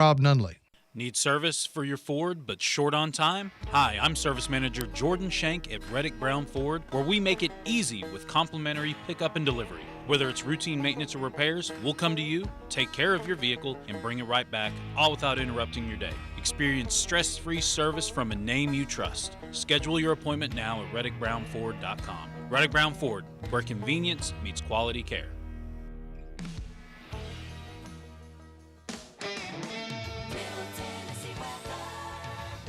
Rob Nunley. Need service for your Ford but short on time? Hi, I'm Service Manager Jordan Shank at Reddick Brown Ford, where we make it easy with complimentary pickup and delivery. Whether it's routine maintenance or repairs, we'll come to you, take care of your vehicle, and bring it right back, all without interrupting your day. Experience stress-free service from a name you trust. Schedule your appointment now at ReddickBrownFord.com. Reddick Brown Ford, where convenience meets quality care.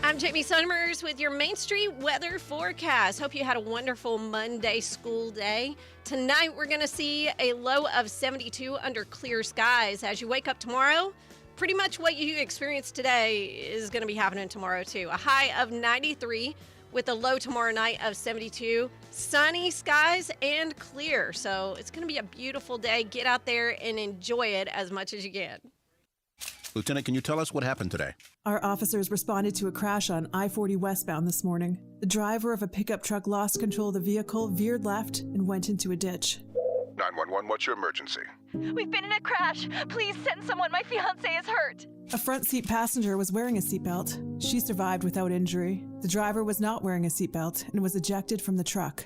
I'm Jamie Summers with your Main Street weather forecast. Hope you had a wonderful Monday school day. Tonight we're going to see a low of 72 under clear skies. As you wake up tomorrow, pretty much what you experienced today is going to be happening tomorrow too. A high of 93 with a low tomorrow night of 72. Sunny skies and clear. So it's going to be a beautiful day. Get out there and enjoy it as much as you can. Lieutenant, can you tell us what happened today? Our officers responded to a crash on I-40 westbound this morning. The driver of a pickup truck lost control of the vehicle, veered left, and went into a ditch. 911, what's your emergency? We've been in a crash. Please send someone. My fiancé is hurt. A front seat passenger was wearing a seatbelt. She survived without injury. The driver was not wearing a seatbelt and was ejected from the truck.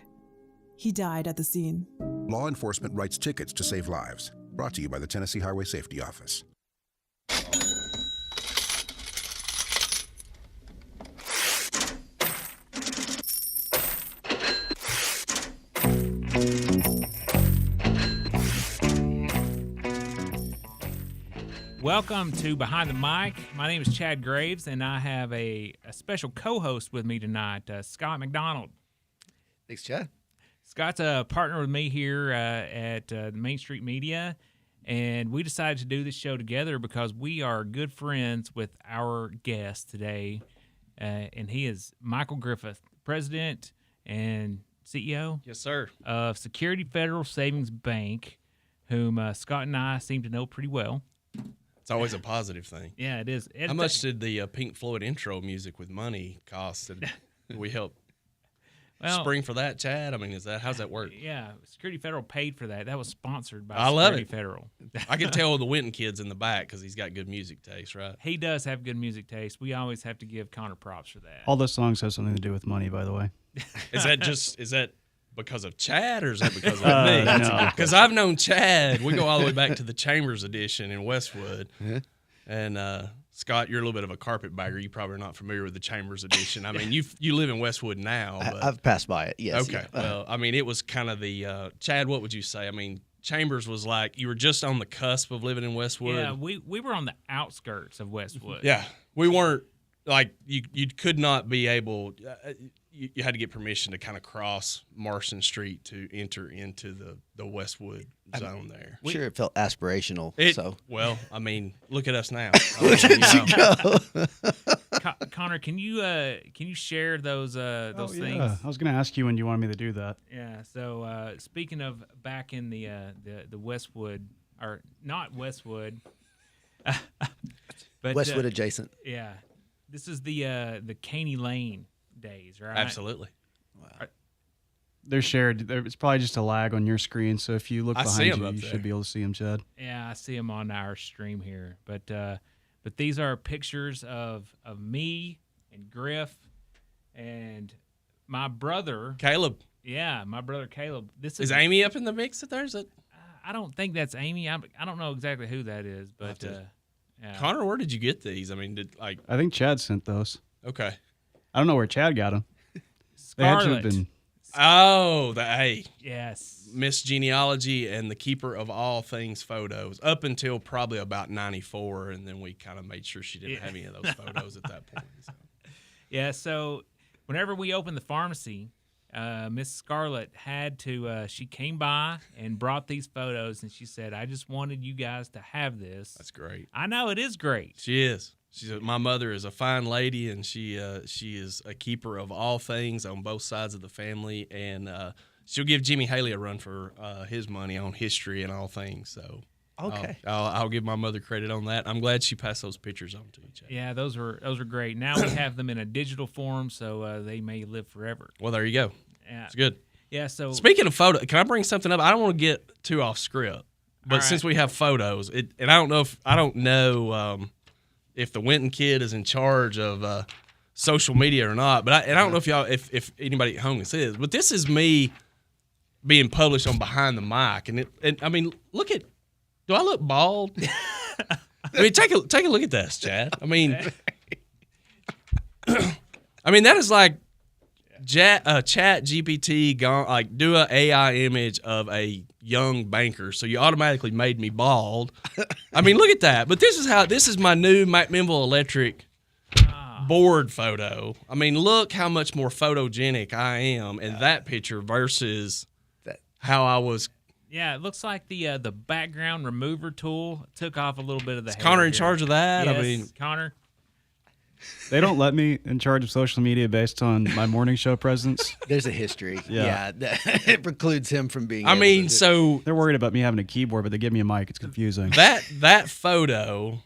He died at the scene. Law enforcement writes tickets to save lives. Brought to you by the Tennessee Highway Safety Office. Welcome to Behind the Mic. My name is Chad Graves, and I have a special co-host with me tonight, Scot Macdonald. Thanks, Chad. Scott's a partner with me here at the Main Street Media, and we decided to do this show together because we are good friends with our guest today, and he is Michael Griffith, President and CEO. Yes, sir. Of Security Federal Savings Bank, whom Scott and I seem to know pretty well. It's always a positive thing. Yeah, it is. How much did the Pink Floyd intro music with Money cost? Did we help spring for that, Chad? I mean, how's that work? Yeah, Security Federal paid for that. That was sponsored by Security Federal. I can tell the Winton kid's in the back because he's got good music taste, right? He does have good music taste. We always have to give Connor props for that. All those songs have something to do with money, by the way. Is that because of Chad, or is that because of me? No. Because I've known Chad. We go all the way back to the Chambers edition in Westwood. Yeah. And Scott, you're a little bit of a carpetbagger. You probably are not familiar with the Chambers edition. I mean, you live in Westwood now. But, I've passed by it, yes. Okay. Well, I mean, it was kind of the Chad, what would you say? I mean, Chambers was like you were just on the cusp of living in Westwood. Yeah, we were on the outskirts of Westwood. Yeah, we weren't like you could not be able. You had to get permission to kind of cross Marson Street to enter into the Westwood zone there. I'm sure it felt aspirational. Well, I mean, look at us now. Connor, can you share those things? I was going to ask you when you wanted me to do that. Yeah. So speaking of back in the Westwood, or not Westwood, but Westwood adjacent. Yeah. This is the Caney Lane days, right? Absolutely. Wow. They're shared. It's probably just a lag on your screen, so if you look behind you, you should be able to see them, Chad. Yeah, I see them on our stream here. But these are pictures of me and Griff and my brother Caleb. Yeah, my brother Caleb. This is Amy up in the mix? There is it. I don't think that's Amy. I don't know exactly who that is, but yeah. Connor, where did you get these? I mean, I think Chad sent those. Okay. I don't know where Chad got them. Scarlett. Yes. Miss Genealogy and the keeper of all things photos up until probably about 94, and then we kind of made sure she didn't have any of those photos at that point. So. Yeah, so whenever we opened the pharmacy, Miss Scarlett had to, she came by and brought these photos, and she said, I just wanted you guys to have this. That's great. I know, it is great. She is. My mother is a fine lady, and she is a keeper of all things on both sides of the family, and she'll give Jimmy Haley a run for his money on history and all things. So okay, I'll give my mother credit on that. I'm glad she passed those pictures on to each other. Yeah, those are great. Now we have them in a digital form, so they may live forever. Well, there you go. Yeah, it's good. Yeah. So speaking of photo, can I bring something up? I don't want to get too off script, but since we have photos, and I don't know if the Winton kid is in charge of social media or not. But I don't know if anybody at home can see this, but this is me being published on Behind the Mic, and I mean, do I look bald? I mean, take a look at this, Chad. I mean, that is like Chat GPT gone, like do an AI image of a young banker, so you automatically made me bald. I mean, look at that. But this is my new Macdonald Electric board photo. I mean, look how much more photogenic I am in that picture versus how I was. Yeah, it looks like the background remover tool took off a little bit of the hair. Connor in charge of that? Yes, I mean, Connor. They don't let me in charge of social media based on my morning show presence. There's a history. Yeah. It precludes him from being. So they're worried about me having a keyboard, but they give me a mic. It's confusing. That photo,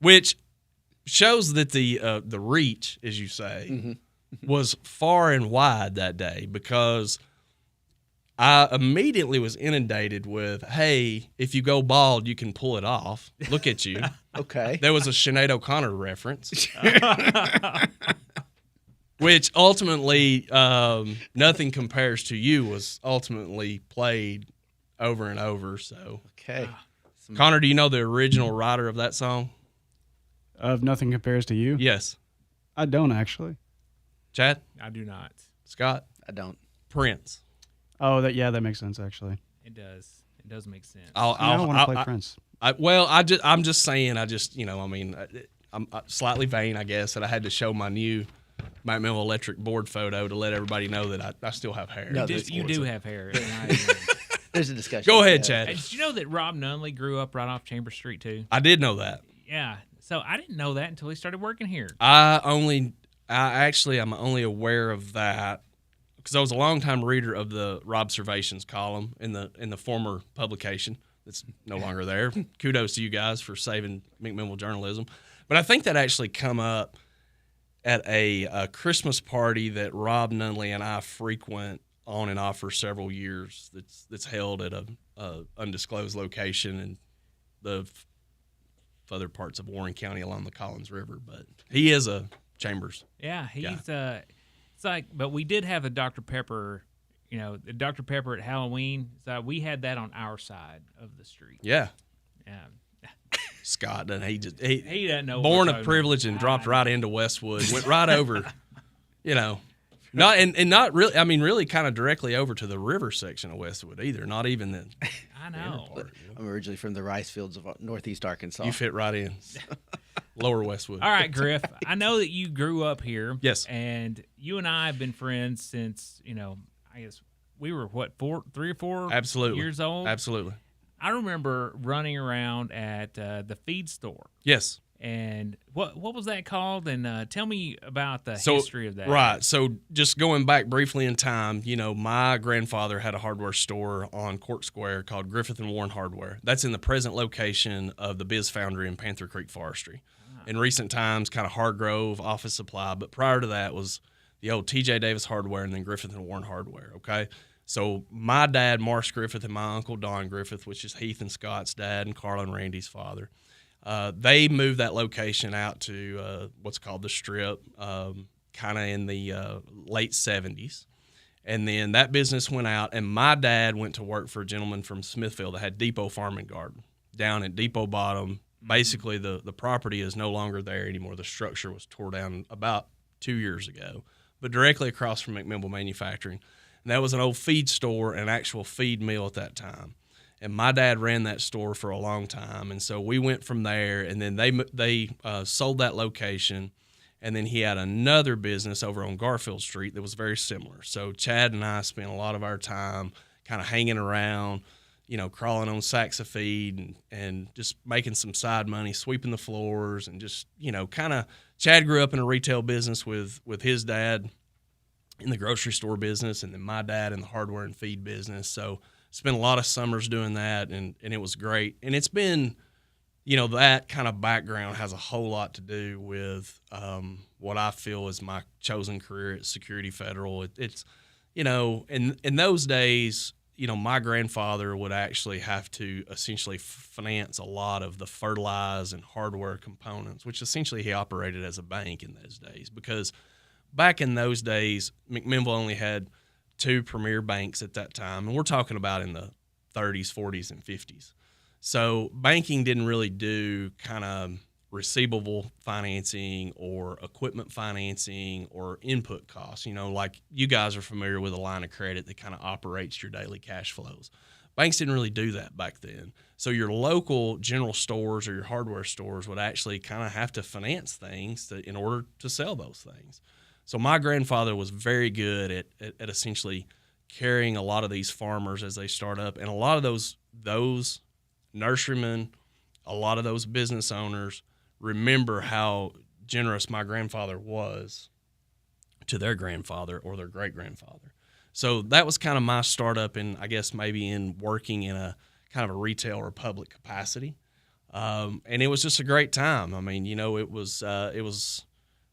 which shows that the reach, as you say, was far and wide that day, because I immediately was inundated with, hey, if you go bald, you can pull it off. Look at you. Okay. There was a Sinead O'Connor reference. Which ultimately, Nothing Compares to You was ultimately played over and over. So, okay. Connor, do you know the original writer of that song? Of Nothing Compares to You? Yes. I don't, actually. Chad? I do not. Scott? I don't. Prince. Oh, that makes sense, actually. It does. It does make sense. I don't want to play Prince. I'm just saying, I'm slightly vain, I guess, that I had to show my new Macdonald Electric board photo to let everybody know that I still have hair. No, you do have hair. There's a discussion. Go ahead, Chad. Did you know that Rob Nunley grew up right off Chambers Street, too? I did know that. Yeah. So I didn't know that until he started working here. I'm only aware of that because I was a longtime reader of the Robservations column in the former publication that's no longer there. Kudos to you guys for saving Macdonald journalism. But I think that actually come up at a Christmas party that Rob Nunley and I frequent on and off for several years. That's held at a undisclosed location in the other parts of Warren County along the Collins River. But he is a Chambers. Yeah, he's it's like, but we did have a Dr. Pepper, the Dr. Pepper at Halloween. So we had that on our side of the street. Yeah. Yeah. Scott, and he doesn't know. Born of privilege and dropped right into Westwood, went right over, not really. I mean, really, kind of directly over to the river section of Westwood either. Not even the. I know. I'm originally from the rice fields of northeast Arkansas. You fit right in. Lower Westwood. All right, Griff. I know that you grew up here. Yes. And you and I have been friends since I guess we were 3 or 4 Absolutely. years old. Absolutely. I remember running around at the feed store. Yes. And what was that called? And tell me about the history of that. Right. So just going back briefly in time, my grandfather had a hardware store on Court Square called Griffith and Warren Hardware. That's in the present location of the Biz Foundry in Panther Creek Forestry. In recent times, kind of Hargrove Office Supply, but prior to that was the old T.J. Davis Hardware and then Griffith and Warren Hardware, okay? So my dad, Marsh Griffith, and my uncle, Don Griffith, which is Heath and Scott's dad and Carl and Randy's father, they moved that location out to what's called the Strip, kind of in the late 70s. And then that business went out, and my dad went to work for a gentleman from Smithfield that had Depot Farm and Garden down at Depot Bottom. Basically, the property is no longer there anymore. The structure was tore down about 2 years ago, but directly across from Macdonald Manufacturing. And that was an old feed store, an actual feed mill at that time. And my dad ran that store for a long time. And so we went from there, and then they sold that location. And then he had another business over on Garfield Street that was very similar. So Chad and I spent a lot of our time kind of hanging around, crawling on sacks of feed and just making some side money, sweeping the floors, and just, kind of Chad grew up in a retail business with his dad in the grocery store business, and then my dad in the hardware and feed business. So spent a lot of summers doing that, and it was great. And it's been, that kind of background has a whole lot to do with what I feel is my chosen career at Security Federal. It's in those days, my grandfather would actually have to essentially finance a lot of the fertilizer and hardware components, which essentially he operated as a bank in those days. Because back in those days, McMinnville only had 2 premier banks at that time, and we're talking about in the 30s, 40s, and 50s. So banking didn't really do kind of receivable financing or equipment financing or input costs, like you guys are familiar with a line of credit that kind of operates your daily cash flows. Banks didn't really do that back then. So your local general stores or your hardware stores would actually kind of have to finance things in order to sell those things. So my grandfather was very good at essentially carrying a lot of these farmers as they start up, and a lot of those nurserymen, a lot of those business owners remember how generous my grandfather was to their grandfather or their great-grandfather. So that was kind of my startup in, I guess, maybe in working in a kind of a retail or public capacity. And it was just a great time. I mean, it was,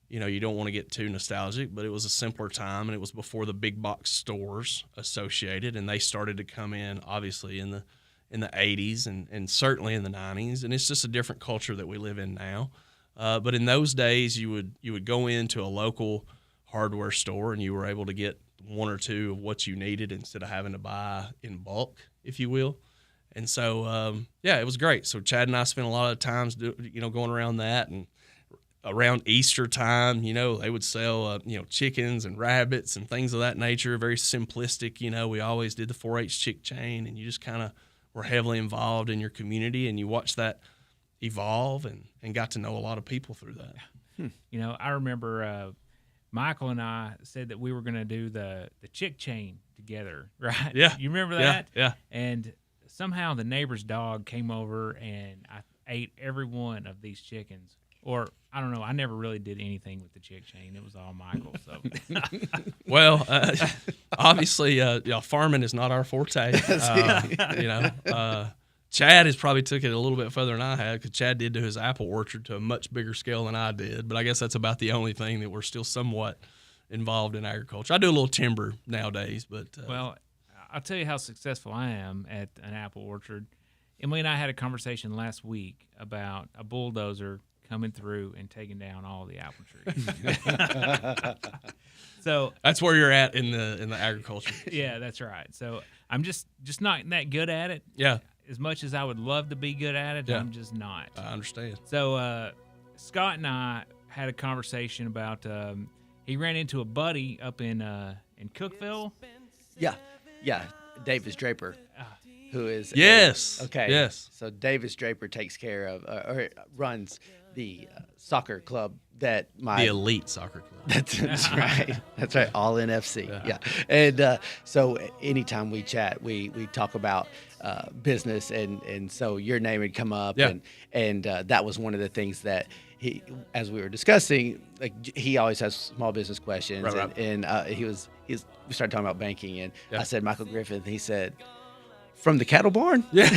you don't want to get too nostalgic, but it was a simpler time, and it was before the big box stores associated, and they started to come in, obviously, in the 80s and certainly in the 90s, and it's just a different culture that we live in now. But in those days, you would go into a local hardware store and you were able to get 1 or 2 of what you needed instead of having to buy in bulk, if you will. And so, it was great. So Chad and I spent a lot of times, going around that, and around Easter time, they would sell, chickens and rabbits and things of that nature. Very simplistic. We always did the 4-H chick chain, and you just kind of were heavily involved in your community, and you watched that evolve and got to know a lot of people through that. I remember Michael and I said that we were going to do the chick chain together, right? Yeah. You remember that? Yeah. And somehow the neighbor's dog came over, and I ate every one of these chickens. Or, I don't know, I never really did anything with the chick chain. It was all Michael. So, well, obviously, farming is not our forte. Chad has probably took it a little bit further than I had, because Chad did do his apple orchard to a much bigger scale than I did. But I guess that's about the only thing that we're still somewhat involved in agriculture. I do a little timber nowadays, but well, I'll tell you how successful I am at an apple orchard. Emily and I had a conversation last week about a bulldozer coming through and taking down all the apple trees. So that's where you're at in the agriculture. Yeah, that's right. So I'm just not that good at it. Yeah. As much as I would love to be good at it, yeah. I'm just not. I understand. So Scott and I had a conversation about he ran into a buddy up in Cookeville. Yeah, Davis Draper. Who is yes? Okay. Yes. So Davis Draper takes care of or runs the soccer club that the elite soccer club. That's right. That's right. All in FC. Yeah. And so anytime we chat, we talk about business, and so your name had come up, and that was one of the things that he, as we were discussing, like he always has small business questions, right. And we started talking about banking, and I said Michael Griffith, and he said, from the cattle barn? Yeah.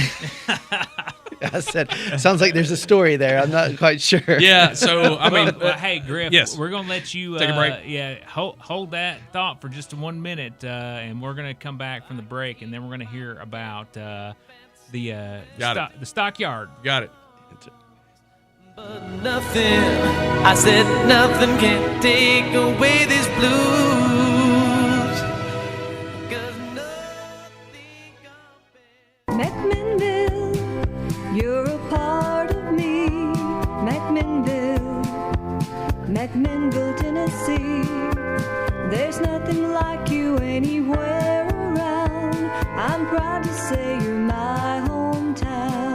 I said, sounds like there's a story there. I'm not quite sure. Yeah, so, I mean. Hey, Griff, yes. We're going to let you take a break. Yeah, hold that thought for just 1 minute, and we're going to come back from the break, and then we're going to hear about the stockyard. Got it. But nothing, I said nothing can take away this blues. McMinnville, you're a part of me. McMinnville, Tennessee. There's nothing like you anywhere around. I'm proud to say you're my hometown.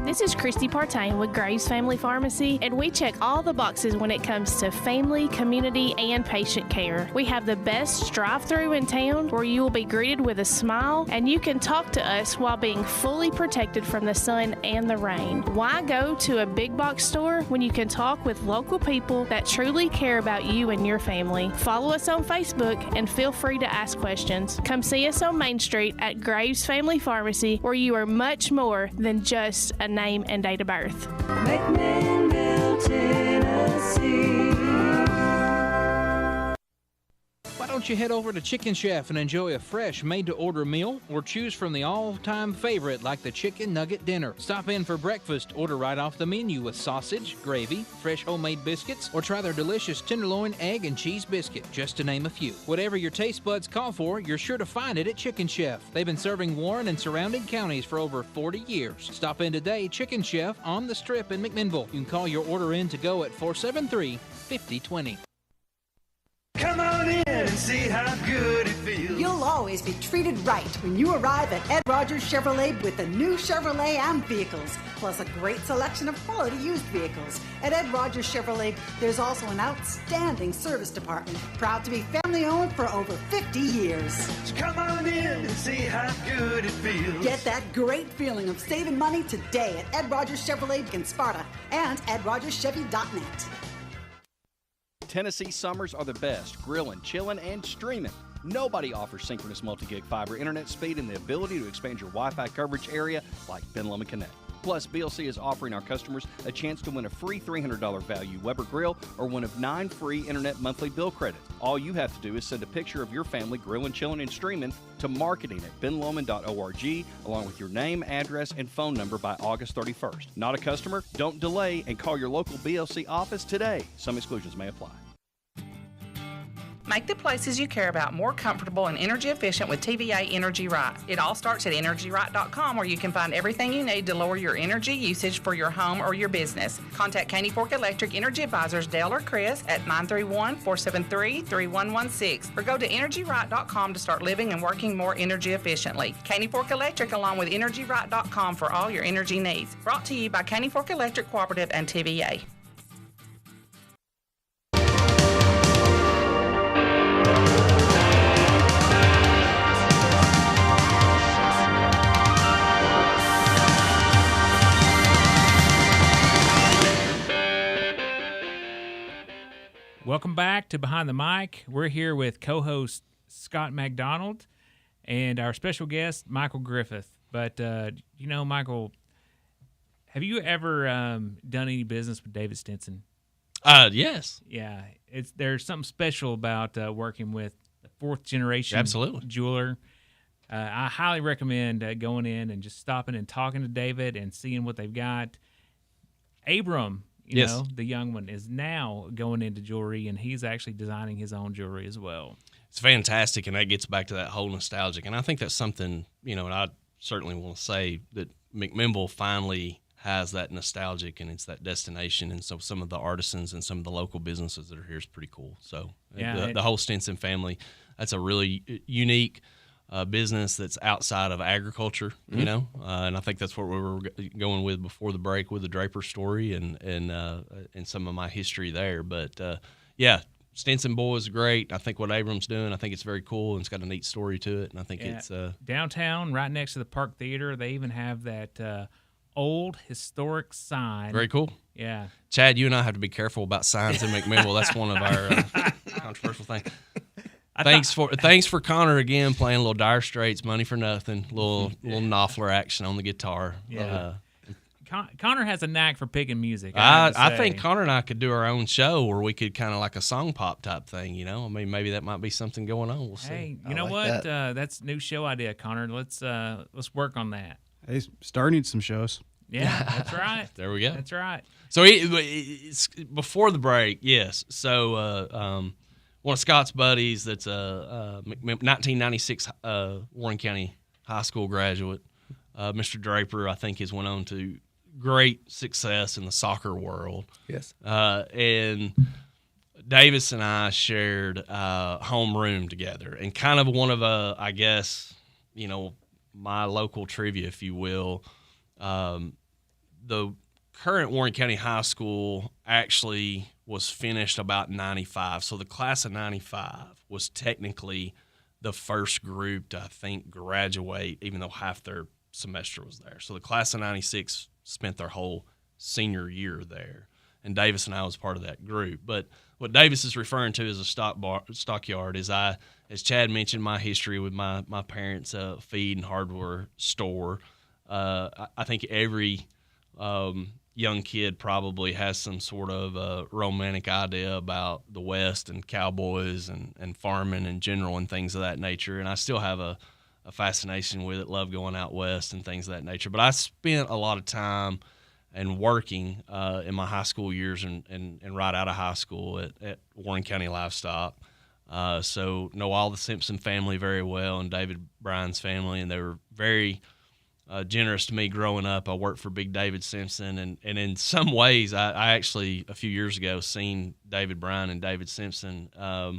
This is Christy Partain with Graves Family Pharmacy, and we check all the boxes when it comes to family, community, and patient care. We have the best drive-thru in town where you will be greeted with a smile, and you can talk to us while being fully protected from the sun and the rain. Why go to a big box store when you can talk with local people that truly care about you and your family? Follow us on Facebook and feel free to ask questions. Come see us on Main Street at Graves Family Pharmacy, where you are much more than just a name and date of birth. McMinnville, Tennessee. Why don't don't you head over to Chicken Chef and enjoy a fresh, made-to-order meal, or choose from the all-time favorite like the Chicken Nugget Dinner. Stop in for breakfast, order right off the menu with sausage, gravy, fresh homemade biscuits, or try their delicious tenderloin, egg, and cheese biscuit, just to name a few. Whatever your taste buds call for, you're sure to find it at Chicken Chef. They've been serving Warren and surrounding counties for over 40 years. Stop in today, Chicken Chef on the Strip in McMinnville. You can call your order in to go at 473-5020. Come on in and see how good it feels. You'll always be treated right when you arrive at Ed Rogers Chevrolet with the new Chevrolet Am vehicles, plus a great selection of quality used vehicles. At Ed Rogers Chevrolet, there's also an outstanding service department, proud to be family-owned for over 50 years. So come on in and see how good it feels. Get that great feeling of saving money today at Ed Rogers Chevrolet in Sparta and EdRogersChevy.net. Tennessee summers are the best, grilling, chilling, and streaming. Nobody offers synchronous multi-gig fiber internet speed and the ability to expand your Wi-Fi coverage area like Ben Lomond Connect. Plus, BLC is offering our customers a chance to win a free $300 value Weber grill or one of 9 free internet monthly bill credits. All you have to do is send a picture of your family grilling, chilling, and streaming to marketing at benlomond.org along with your name, address, and phone number by August 31st. Not a customer? Don't delay and call your local BLC office today. Some exclusions may apply. Make the places you care about more comfortable and energy efficient with TVA Energy Right. It all starts at EnergyRight.com, where you can find everything you need to lower your energy usage for your home or your business. Contact Caney Fork Electric Energy Advisors Dale or Chris at 931-473-3116 or go to EnergyRight.com to start living and working more energy efficiently. Caney Fork Electric along with EnergyRight.com for all your energy needs. Brought to you by Caney Fork Electric Cooperative and TVA. Welcome back to Behind the Mic. We're here with co-host Scott Macdonald and our special guest, Michael Griffith. But, Michael, have you ever done any business with David Stinson? Yes. Yeah. There's something special about working with the fourth generation jeweler. I highly recommend going in and just stopping and talking to David and seeing what they've got. Abram, the young one, is now going into jewelry, and he's actually designing his own jewelry as well. It's fantastic, and that gets back to that whole nostalgic. And I think that's something, and I certainly want to say that McMinnville finally has that nostalgic, and it's that destination. And so some of the artisans and some of the local businesses that are here is pretty cool. So the whole Stinson family, that's a really unique business that's outside of agriculture, and I think that's what we were going with before the break with the Draper story and some of my history there. But Stinson Boy is great. I think what Abram's doing, I think it's very cool, and it's got a neat story to it. And I think it's downtown, right next to the Park Theater. They even have that old historic sign. Very cool. Yeah, Chad, you and I have to be careful about signs in McMinnville. That's one of our controversial things. Thanks for Connor again playing a little Dire Straits, Money for Nothing, little Knopfler action on the guitar. Yeah. Connor has a knack for picking music. I think Connor and I could do our own show where we could kind of like a song pop type thing. I mean, maybe that might be something going on. We'll see. Hey, you know what? That's a new show idea, Connor. Let's work on that. Hey, Star needs some shows. Yeah, that's right. There we go. That's right. So it's before the break, yes. So one of Scott's buddies that's a 1996 Warren County High School graduate, Mr. Draper, I think has went on to great success in the soccer world. Yes. And Davis and I shared homeroom together, and kind of one of I guess, my local trivia, if you will. The current Warren County High School actually was finished about 95. So the class of 95 was technically the first group to, I think, graduate, even though half their semester was there. So the class of 96 spent their whole senior year there. And Davis and I was part of that group. But what Davis is referring to as a stockyard is as Chad mentioned, my history with my parents' feed and hardware store. I think every young kid probably has some sort of romantic idea about the West and cowboys and farming in general and things of that nature. And I still have a fascination with it, love going out West and things of that nature. But I spent a lot of time and working in my high school years and right out of high school at Warren County Livestock. So know all the Simpson family very well and David Bryan's family, and they were very generous to me growing up. I worked for Big David Simpson, and in some ways, I actually a few years ago seen David Bryan and David Simpson at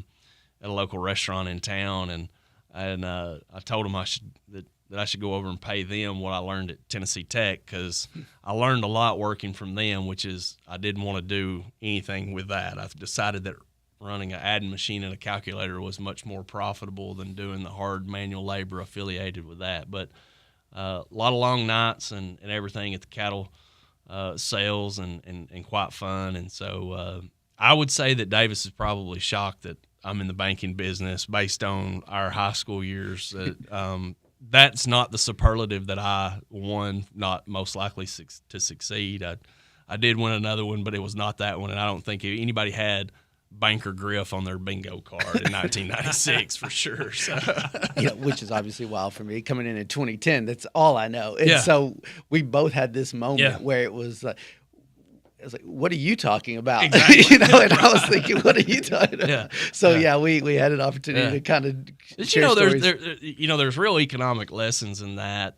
a local restaurant in town, and I told them that I should go over and pay them what I learned at Tennessee Tech, because I learned a lot working from them, which is I didn't want to do anything with that. I've decided that running an adding machine and a calculator was much more profitable than doing the hard manual labor affiliated with that. But a lot of long nights and everything at the cattle sales and quite fun. And so I would say that Davis is probably shocked that I'm in the banking business based on our high school years. That's not the superlative that I won, not most likely to succeed. I did win another one, but it was not that one, and I don't think anybody had Banker Griff on their bingo card in 1996 for sure. So. Which is obviously wild for me. Coming in 2010, that's all I know. And so we both had this moment where it was like, what are you talking about? Exactly. And I was thinking, what are you talking about? So we had an opportunity to kind of share stories. There's real economic lessons in that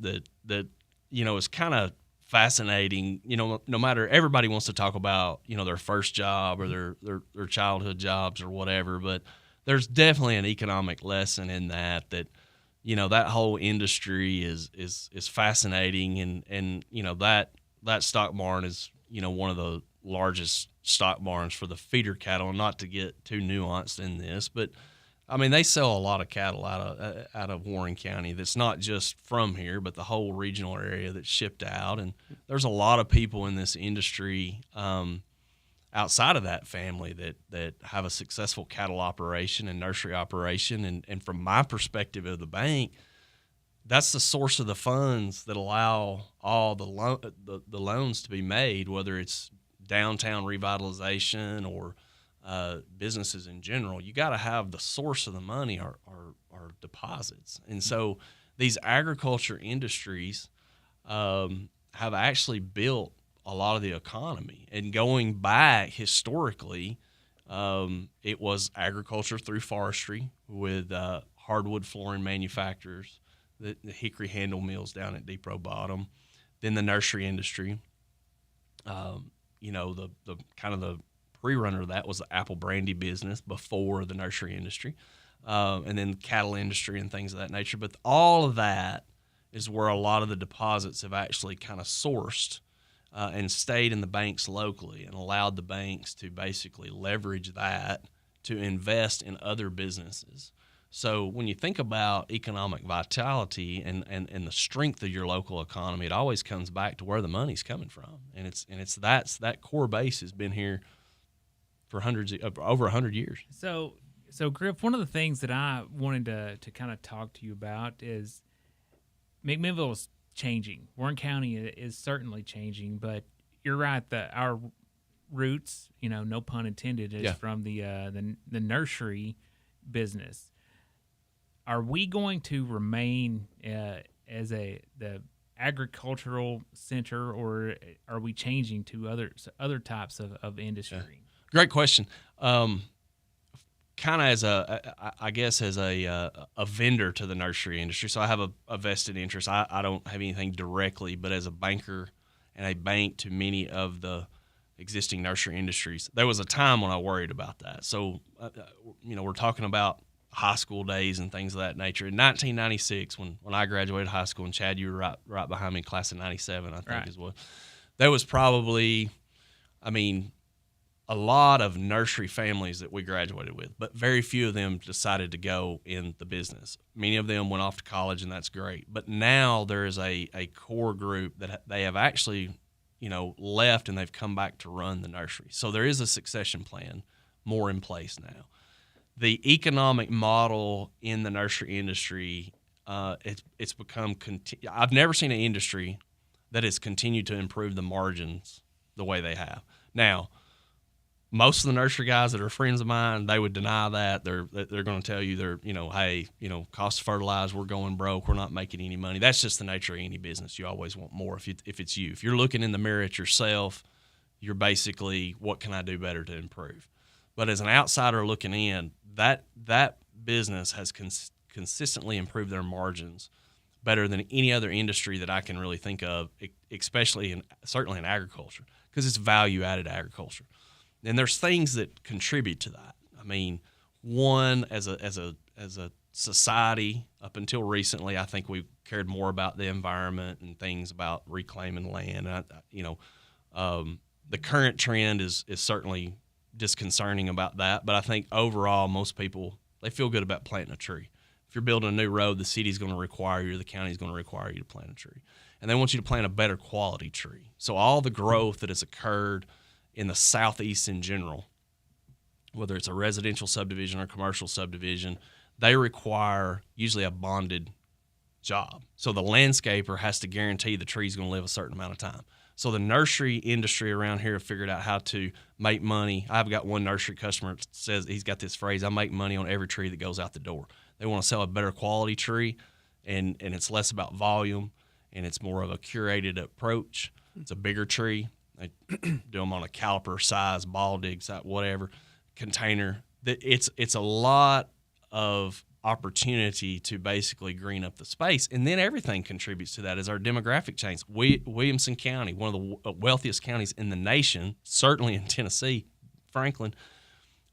is kind of fascinating. No matter, everybody wants to talk about their first job or their childhood jobs or whatever, but there's definitely an economic lesson in that that whole industry is fascinating, and that stock barn is one of the largest stock barns for the feeder cattle. And not to get too nuanced in this, but I mean, they sell a lot of cattle out of Warren County that's not just from here, but the whole regional area that's shipped out. And there's a lot of people in this industry outside of that family that have a successful cattle operation and nursery operation. And from my perspective of the bank, that's the source of the funds that allow all the loans to be made, whether it's downtown revitalization or businesses in general. You got to have the source of the money are deposits. And so these agriculture industries have actually built a lot of the economy. And going back historically, it was agriculture through forestry with hardwood flooring manufacturers, the hickory handle mills down at Depot Bottom, then the nursery industry. The kind of the pre-runner of that was the apple brandy business before the nursery industry, and then the cattle industry and things of that nature. But all of that is where a lot of the deposits have actually kind of sourced and stayed in the banks locally and allowed the banks to basically leverage that to invest in other businesses. So when you think about economic vitality and the strength of your local economy, it always comes back to where the money's coming from, and it's that core base has been here for over 100 years. So Griff, one of the things that I wanted to kind of talk to you about is McMinnville is changing. Warren County is certainly changing, but you're right that our roots, no pun intended, is from the nursery business. Are we going to remain as the agricultural center, or are we changing to other types of industry? Yeah. Great question. Kind of as a vendor to the nursery industry, so I have a vested interest. I don't have anything directly, but as a banker and a bank to many of the existing nursery industries, there was a time when I worried about that. So, we're talking about high school days and things of that nature. In 1996, when I graduated high school, and Chad, you were right behind me, class of 97, I think is what. There was probably, a lot of nursery families that we graduated with, but very few of them decided to go in the business. Many of them went off to college, and that's great. But now there is a core group that they have actually, left, and they've come back to run the nursery. So there is a succession plan more in place now. The economic model in the nursery industry, it's become I've never seen an industry that has continued to improve the the way they have. Now, most of the nursery guys that are friends of mine, they would deny that. They're going to tell you hey, cost of fertilizer, we're going broke, we're not making any money. That's just the nature of any business. You always want more if it's you. If you're looking in the mirror at yourself, you're basically, what can I do better to improve? But as an outsider looking in, that business has consistently improved their margins better than any other industry that I can really think of, especially certainly in agriculture, because it's value-added agriculture. And there's things that contribute to that. I mean, one, as a society, up until recently, I think we cared more about the environment and things about reclaiming land. And the current trend is certainly disconcerting about that. But I think overall, most people, they feel good about planting a tree. If you're building a new road, the city's going to require you, the county's going to require you to plant a tree. And they want you to plant a better quality tree. So all the growth that has occurred in the Southeast in general, whether it's a residential subdivision or commercial subdivision, they require usually a bonded job. So the landscaper has to guarantee the tree's going to live a certain amount of time. So the nursery industry around here have figured out how to make money. I've got one nursery customer that says, he's got this phrase, I make money on every tree that goes out the door. They want to sell a better quality tree, and it's less about volume, and it's more of a curated approach. It's a bigger tree. They do them on a caliper size, ball dig size, whatever, container. It's a lot of opportunity to basically green up the space. And then everything contributes to that is our demographic change. Williamson County, one of the wealthiest counties in the nation, certainly in Tennessee, Franklin,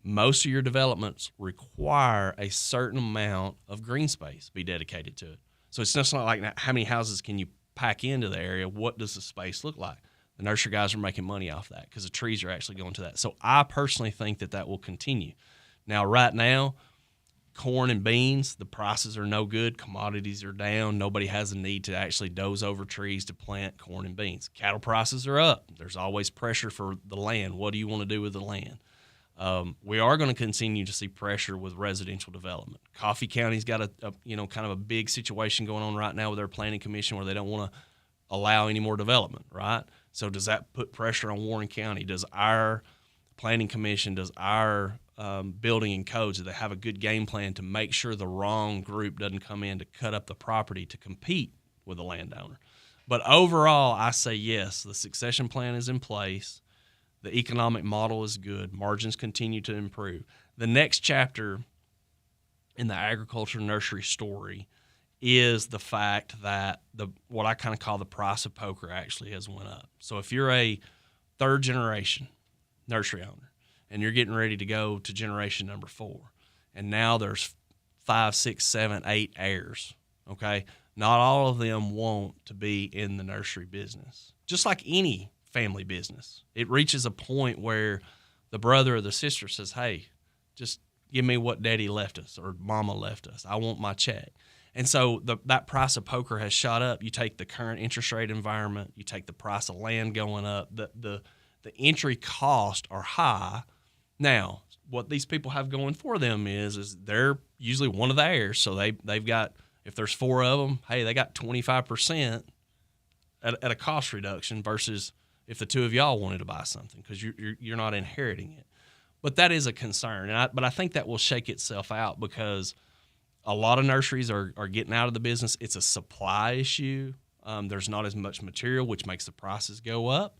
most of your developments require a certain amount of green space be dedicated to it. So it's just not like how many houses can you pack into the area? What does the space look like? The nursery guys are making money off that because the trees are actually going to that. So I personally think that will continue. Now, right now, corn and beans, the prices are no good. Commodities are down. Nobody has a need to actually doze over trees to plant corn and beans. Cattle prices are up. There's always pressure for the land. What do you want to do with the land? We are going to continue to see pressure with residential development. Coffee County's got a kind of a big situation going on right now with their planning commission where they don't want to allow any more development, right? So does that put pressure on Warren County? Does our planning commission, does our building and codes, do they have a good game plan to make sure the wrong group doesn't come in to cut up the property to compete with the landowner? But overall, I say yes, the succession plan is in place. The economic model is good. Margins continue to improve. The next chapter in the agriculture nursery story is the fact that what I kind of call the price of poker actually has went up. So if you're a third generation nursery owner and you're getting ready to go to generation number 4, and now there's 5, 6, 7, 8 heirs, okay? Not all of them want to be in the nursery business. Just like any family business, it reaches a point where the brother or the sister says, hey, just give me what daddy left us or mama left us. I want my check. And so that price of poker has shot up. You take the current interest rate environment, you take the price of land going up, the entry costs are high. Now, what these people have going for them is they're usually one of the heirs. So they've got, if there's 4 of them, hey, they got 25% at a cost reduction versus if the 2 of y'all wanted to buy something because you're not inheriting it. But that is a concern. But I think that will shake itself out because a lot of nurseries are getting out of the business. It's a supply issue. There's not as much material, which makes the prices go up.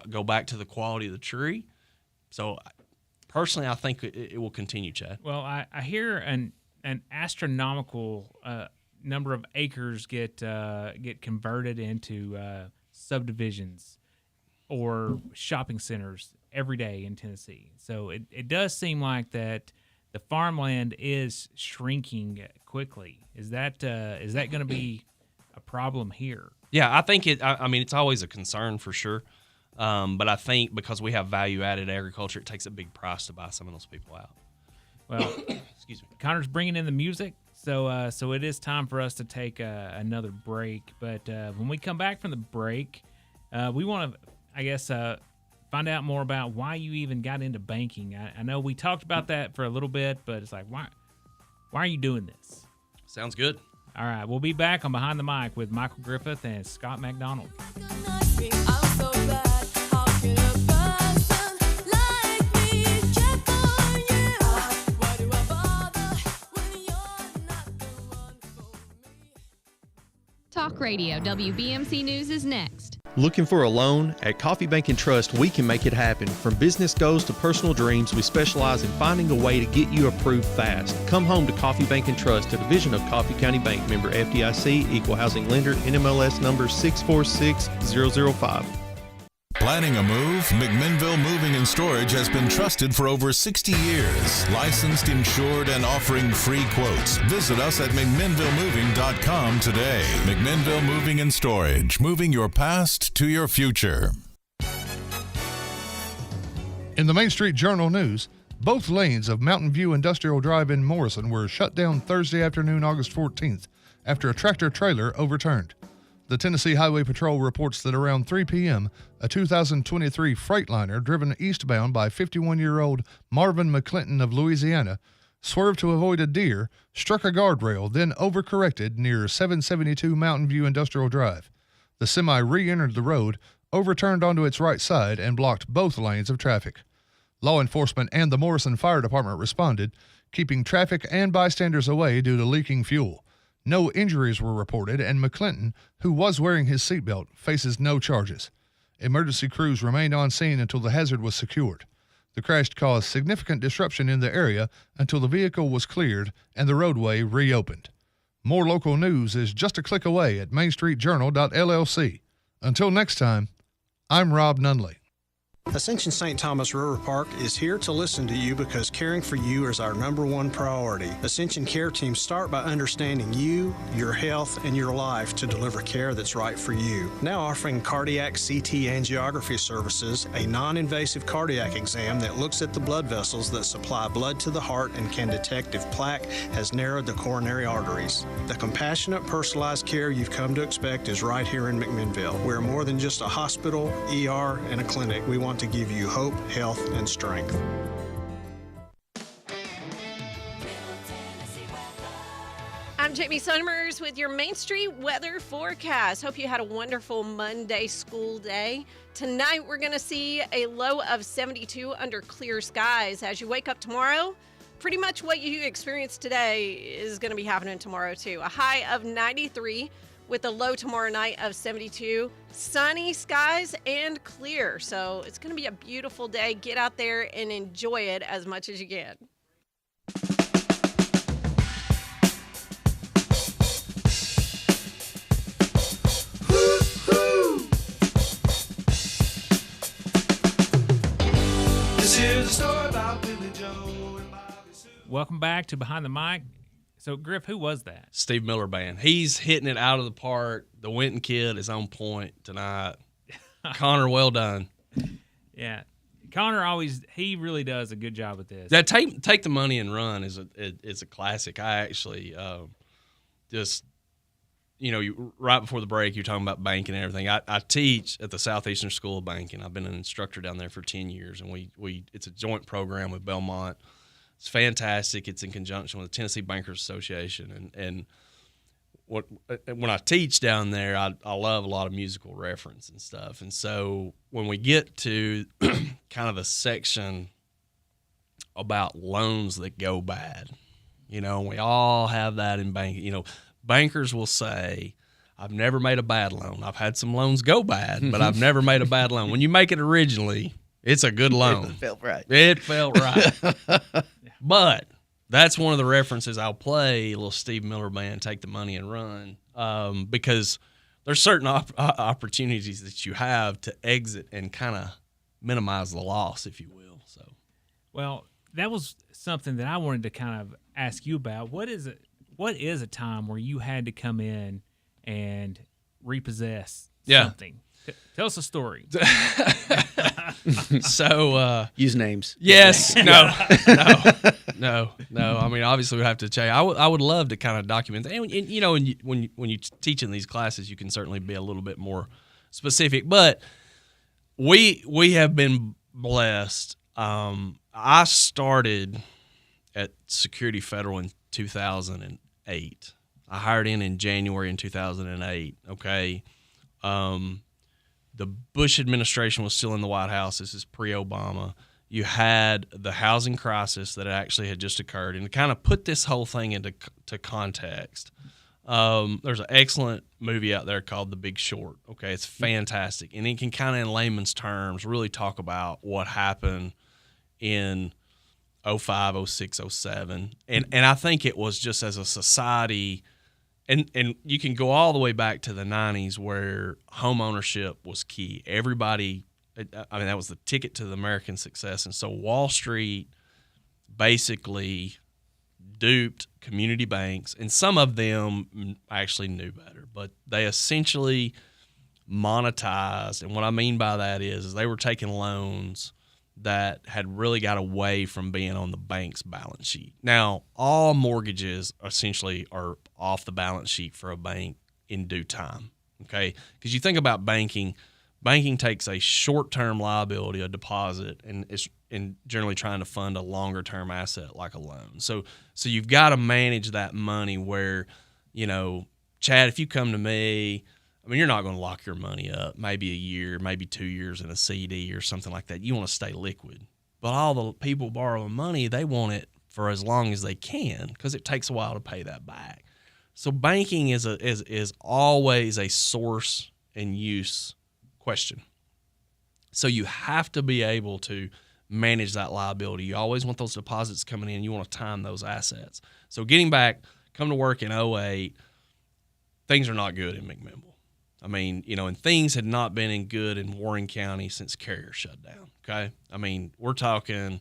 Go back to the quality of the tree. So personally, I think it will continue, Chad. Well, I hear an astronomical number of acres get converted into subdivisions or shopping centers every day in Tennessee. So it does seem like that the farmland is shrinking quickly. Is that going to be a problem here? Yeah, I think it's always a concern for sure. But I think because we have value-added agriculture, it takes a big price to buy some of those people out. Well, excuse me. Connor's bringing in the music, so it is time for us to take another break. But when we come back from the break, we want to, I guess, find out more about why you even got into banking. I know we talked about that for a little bit, but it's like, why are you doing this? Sounds good. All right, we'll be back on Behind the Mic with Michael Griffith and Scot Macdonald. I'm so bad. Talk Radio. WBMC News is next. Looking for a loan? At Coffee Bank & Trust, we can make it happen. From business goals to personal dreams, we specialize in finding a way to get you approved fast. Come home to Coffee Bank & Trust, a division of Coffee County Bank, member FDIC, equal housing lender, NMLS number 646005. Planning a move? McMinnville Moving and Storage has been trusted for over 60 years. Licensed, insured, and offering free quotes. Visit us at McMinnvilleMoving.com today. McMinnville Moving and Storage. Moving your past to your future. In the Main Street Journal News, both lanes of Mountain View Industrial Drive in Morrison were shut down Thursday afternoon, August 14th, after a tractor-trailer overturned. The Tennessee Highway Patrol reports that around 3 p.m., a 2023 Freightliner driven eastbound by 51-year-old Marvin McClinton of Louisiana swerved to avoid a deer, struck a guardrail, then overcorrected near 772 Mountain View Industrial Drive. The semi re-entered the road, overturned onto its right side, and blocked both lanes of traffic. Law enforcement and the Morrison Fire Department responded, keeping traffic and bystanders away due to leaking fuel. No injuries were reported, and McClinton, who was wearing his seatbelt, faces no charges. Emergency crews remained on scene until the hazard was secured. The crash caused significant disruption in the area until the vehicle was cleared and the roadway reopened. More local news is just a click away at mainstreetjournal.llc. Until next time, I'm Rob Nunley. Ascension St. Thomas River Park is here to listen to you because caring for you is our #1 priority. Ascension care teams start by understanding you, your health, and your life to deliver care that's right for you. Now offering cardiac CT angiography services, a non-invasive cardiac exam that looks at the blood vessels that supply blood to the heart and can detect if plaque has narrowed the coronary arteries. The compassionate, personalized care you've come to expect is right here in McMinnville. We're more than just a hospital, ER, and a clinic. We want to give you hope, health, and strength. I'm Jamie Summers with your Main Street weather forecast. Hope you had a wonderful Monday school day. Tonight we're going to see a low of 72 under clear skies. As you wake up tomorrow, pretty much what you experienced today is going to be happening tomorrow too. A high of 93 with a low tomorrow night of 72. Sunny skies and clear. So it's going to be a beautiful day. Get out there and enjoy it as much as you can. This is a story about Billy Joe and Bobby Sue. Welcome back to Behind the Mic. So, Griff, who was that? Steve Miller Band. He's hitting it out of the park. The Winton kid is on point tonight. Connor, well done. Yeah. Connor he really does a good job at this. That Take the Money and Run is a classic. I actually right before the break, you're talking about banking and everything. I teach at the Southeastern School of Banking. I've been an instructor down there for 10 years, and it's a joint program with Belmont. It's fantastic. It's in conjunction with the Tennessee Bankers Association. And when I teach down there, I love a lot of musical reference and stuff. And so when we get to kind of the section about loans that go bad, we all have that in banking. Bankers will say, I've never made a bad loan. I've had some loans go bad, but I've never made a bad loan. When you make it originally, it's a good loan. It felt right. It felt right. But that's one of the references I'll play, a little Steve Miller Band, Take the Money and Run, because there's certain opportunities that you have to exit and kind of minimize the loss, if you will. So, well, that was something that I wanted to kind of ask you about. What is a time where you had to come in and repossess something? Tell us a story. So use names. Yes. No. I mean, obviously we have to change. I would love to kind of document that. And when you teach in these classes, you can certainly be a little bit more specific. But we have been blessed. I started at Security Federal in 2008. I hired in January in 2008. Okay. The Bush administration was still in the White House. This is pre-Obama. You had the housing crisis that actually had just occurred. And to kind of put this whole thing into context, There's an excellent movie out there called The Big Short. Okay, it's fantastic, and it can kind of, in layman's terms, really talk about what happened in 05, 06, 07. And I think it was just as a society, and you can go all the way back to the 90s where home ownership was key. Everybody, I mean, that was the ticket to the American success. And so Wall Street basically duped community banks, and some of them actually knew better, but they essentially monetized. And what I mean by that is they were taking loans that had really got away from being on the bank's balance sheet. Now, all mortgages essentially are off the balance sheet for a bank in due time, okay? Because you think about banking takes a short-term liability, a deposit, and is generally trying to fund a longer-term asset like a loan. So you've got to manage that money where, Chad, if you come to me, I mean, you're not going to lock your money up maybe a year, maybe 2 years in a CD or something like that. You want to stay liquid. But all the people borrowing money, they want it for as long as they can because it takes a while to pay that back. So banking is always a source and use question. So you have to be able to manage that liability. You always want those deposits coming in. You want to time those assets. So getting back, come to work in 08, things are not good in McMinnville. I mean, and things had not been good in Warren County since Carrier shut down, okay? I mean, we're talking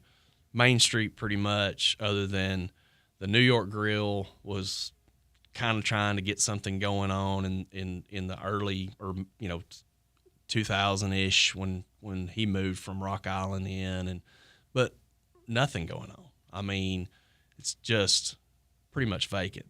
Main Street pretty much, other than the New York Grill was kind of trying to get something going on in the early, or 2000-ish when he moved from Rock Island in, but nothing going on. I mean, it's just pretty much vacant.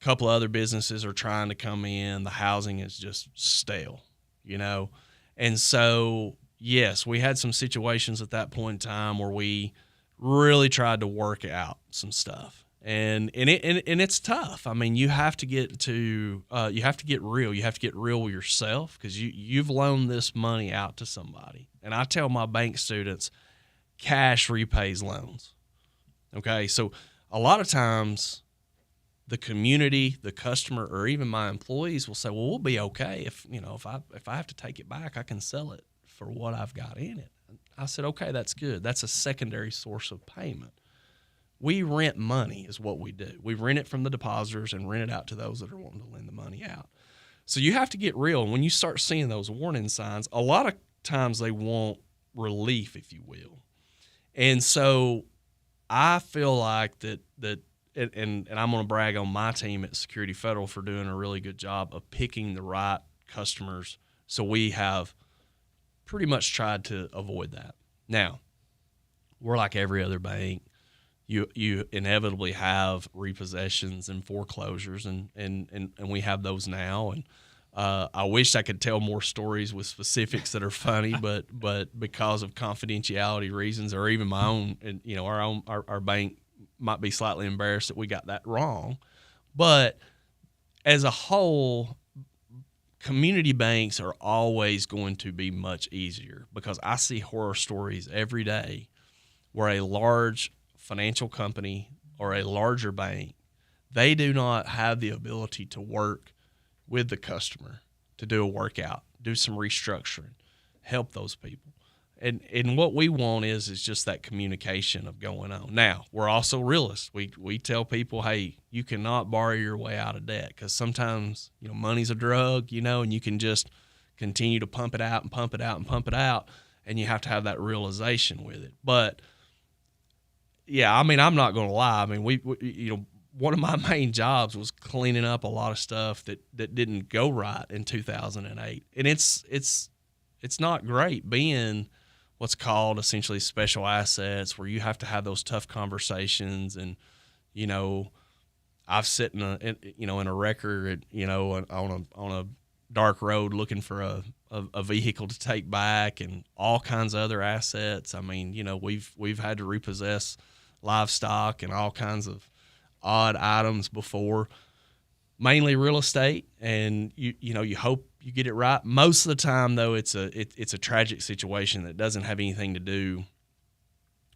A couple of other businesses are trying to come in. The housing is just stale, And so, yes, we had some situations at that point in time where we really tried to work out some stuff. And it's tough. I mean, you have to get real. You have to get real with yourself because you've loaned this money out to somebody. And I tell my bank students, cash repays loans. Okay, so a lot of times the community, the customer, or even my employees will say, "Well, we'll be okay if I have to take it back, I can sell it for what I've got in it." I said, "Okay, that's good. That's a secondary source of payment." We rent money is what we do. We rent it from the depositors and rent it out to those that are wanting to lend the money out. So you have to get real. And when you start seeing those warning signs, a lot of times they want relief, if you will. And so I feel like that and I'm going to brag on my team at Security Federal for doing a really good job of picking the right customers. So we have pretty much tried to avoid that. Now, we're like every other bank. You inevitably have repossessions and foreclosures, and we have those now. And I wish I could tell more stories with specifics that are funny, but because of confidentiality reasons, or even my own, and our bank might be slightly embarrassed that we got that wrong. But as a whole, community banks are always going to be much easier because I see horror stories every day where a large financial company or a larger bank, they do not have the ability to work with the customer to do a workout, do some restructuring, help those people. And what we want is just that communication of going on. Now, we're also realists. We tell people, hey, you cannot borrow your way out of debt because sometimes, money's a drug, and you can just continue to pump it out and pump it out and pump it out, and you have to have that realization with it. But yeah, I mean, I'm not going to lie. I mean, we one of my main jobs was cleaning up a lot of stuff that didn't go right in 2008, and it's not great being what's called essentially special assets, where you have to have those tough conversations. And I've sit in a wrecker on a dark road looking for a vehicle to take back and all kinds of other assets. I mean, we've had to repossess livestock and all kinds of odd items before, mainly real estate. And you hope you get it right. Most of the time, though, it's a tragic situation that doesn't have anything to do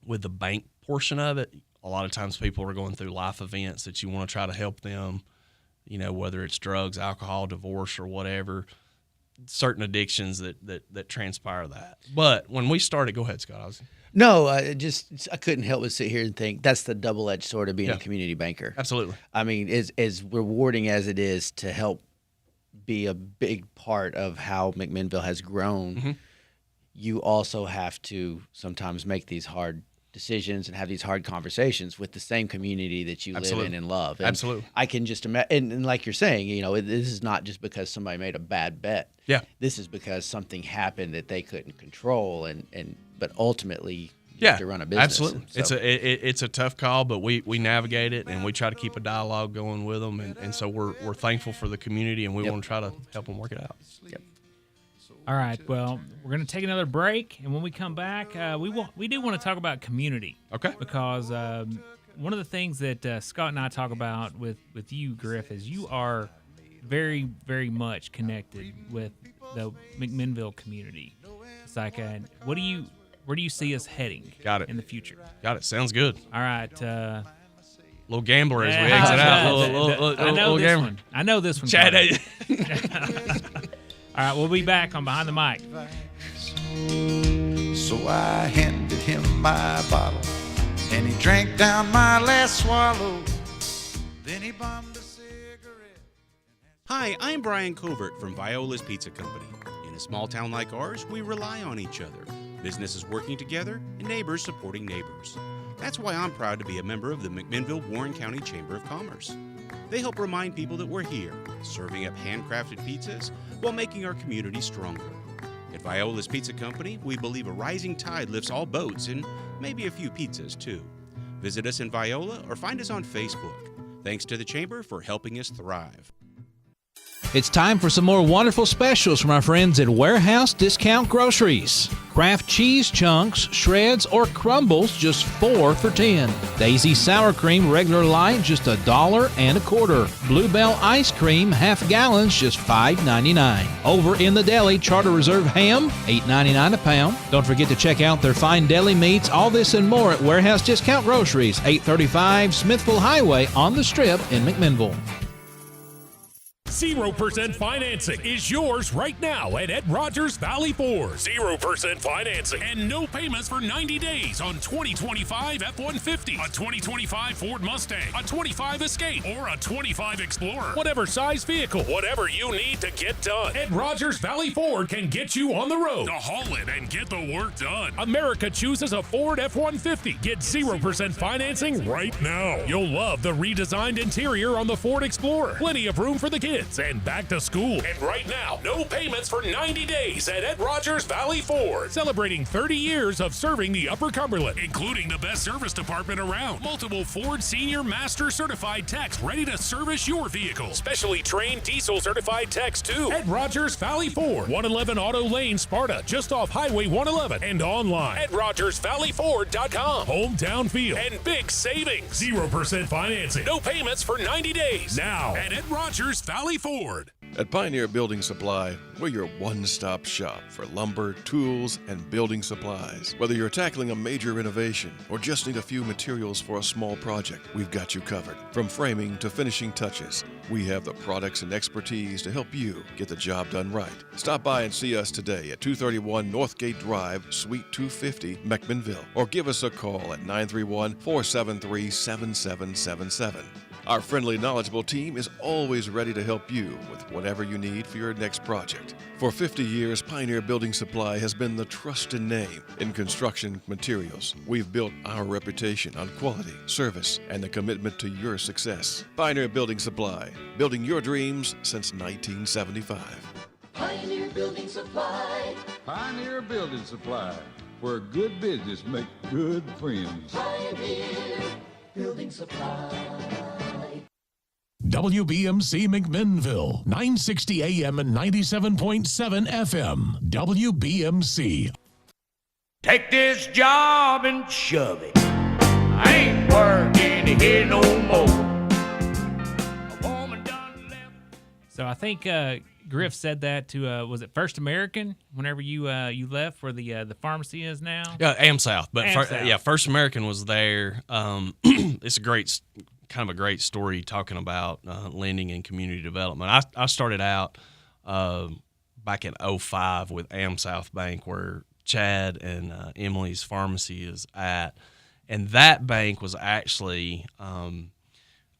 with the bank portion of it. A lot of times people are going through life events that you want to try to help them, whether it's drugs, alcohol, divorce, or whatever, certain addictions that transpire that. But when we started, go ahead, Scott. No, I couldn't help but sit here and think that's the double-edged sword of being a community banker. Absolutely. I mean, as rewarding as it is to help be a big part of how McMinnville has grown, you also have to sometimes make these hard decisions and have these hard conversations with the same community that you live in and love. And Absolutely. I can just imagine, and like you're saying, this is not just because somebody made a bad bet. Yeah. This is because something happened that they couldn't control, but ultimately you have to run a business. Absolutely. So. It's a tough call, but we navigate it, and we try to keep a dialogue going with them, and so we're thankful for the community, and we want to try to help them work it out. Yep. All right. Well, we're going to take another break, and when we come back, we do want to talk about community. Okay. Because one of the things that Scott and I talk about with you, Griff, is you are very, very much connected with the McMinnville community. It's like, where do you see us heading? Got it. In the future? Got it. Sounds good. All right. Little gambler as we exit out. Little gambler. I know this one. Chad. All right, we'll be back on Behind the Mic. So I handed him my bottle, and he drank down my last swallow. Then he bummed a cigarette. Hi, I'm Brian Covert from Viola's Pizza Company. In a small town like ours, we rely on each other. Businesses working together and neighbors supporting neighbors. That's why I'm proud to be a member of the McMinnville-Warren County Chamber of Commerce. They help remind people that we're here, serving up handcrafted pizzas while making our community stronger. At Viola's Pizza Company, we believe a rising tide lifts all boats and maybe a few pizzas too. Visit us in Viola or find us on Facebook. Thanks to the Chamber for helping us thrive. It's time for some more wonderful specials from our friends at Warehouse Discount Groceries. Kraft cheese chunks, shreds, or crumbles, just 4 for $10. Daisy sour cream, regular light, just $1.25. Bluebell ice cream, half gallons, just $5.99. Over in the deli, Charter Reserve ham, $8.99 a pound. Don't forget to check out their fine deli meats. All this and more at Warehouse Discount Groceries, 835 Smithville Highway on the Strip in McMinnville. 0% financing is yours right now at Ed Rogers Valley Ford. 0% financing and no payments for 90 days on 2025 F-150, a 2025 Ford Mustang, a 25 Escape, or a 25 Explorer. Whatever size vehicle, whatever you need to get done, Ed Rogers Valley Ford can get you on the road to haul it and get the work done. America chooses a Ford F-150. Get 0% financing right now. You'll love the redesigned interior on the Ford Explorer. Plenty of room for the kids and back to school. And right now, no payments for 90 days at Ed Rogers Valley Ford. Celebrating 30 years of serving the Upper Cumberland, including the best service department around. Multiple Ford Senior Master Certified techs ready to service your vehicle. Specially trained diesel certified techs too. Ed Rogers Valley Ford, 111 Auto Lane, Sparta, just off Highway 111, and online at RogersValleyFord.com. Hometown feel and big savings. 0% financing, no payments for 90 days. Now at Ed Rogers Valley Ford. At Pioneer Building Supply, we're your one-stop shop for lumber, tools, and building supplies. Whether you're tackling a major renovation or just need a few materials for a small project, we've got you covered. From framing to finishing touches, we have the products and expertise to help you get the job done right. Stop by and see us today at 231 Northgate Drive, Suite 250, McMinnville, or give us a call at 931-473-7777. Our friendly, knowledgeable team is always ready to help you with whatever you need for your next project. For 50 years, Pioneer Building Supply has been the trusted name in construction materials. We've built our reputation on quality, service, and the commitment to your success. Pioneer Building Supply, building your dreams since 1975. Pioneer Building Supply. Pioneer Building Supply, where good business make good friends. Pioneer Building Supply. WBMC McMinnville, 960 AM and 97.7 FM. WBMC. Take this job and shove it. I ain't working here no more. So I think Griff said that to was it First American whenever you left where the pharmacy is now? Yeah, AmSouth. But AmSouth. First American was there. It's a great kind of a great story talking about lending and community development. I started out back in 2005 with AmSouth Bank, where Chad and Emily's pharmacy is at. And that bank was actually